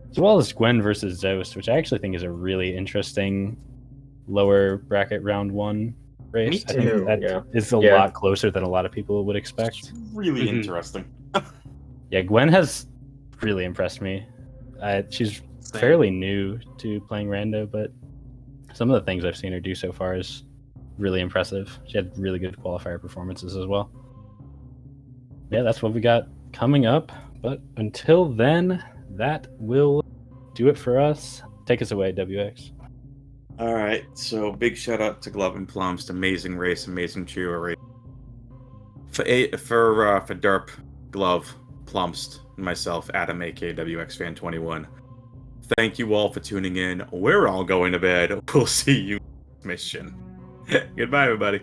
as well as Gwen versus Zost, which I actually think is a really interesting lower bracket round 1 race. Me I think too, that yeah. is a Yeah. lot closer than a lot of people would expect. Really Mhm. interesting. Yeah, Gwen has really impressed me. She's Same. fairly new to playing rando, but some of the things I've seen her do so far is really impressive. She had really good qualifier performances as well. Yeah, that's what we got coming up. But until then, that will do it for us. Take us away, WX. All right. So big shout out to Glove and Plumbst. Amazing race, amazing trio race. For Derp, Glove, Plumbst, and myself, Adam, aka WX Fan 21. Thank you all for tuning in. We're all going to bed. We'll see you next mission. Goodbye, everybody.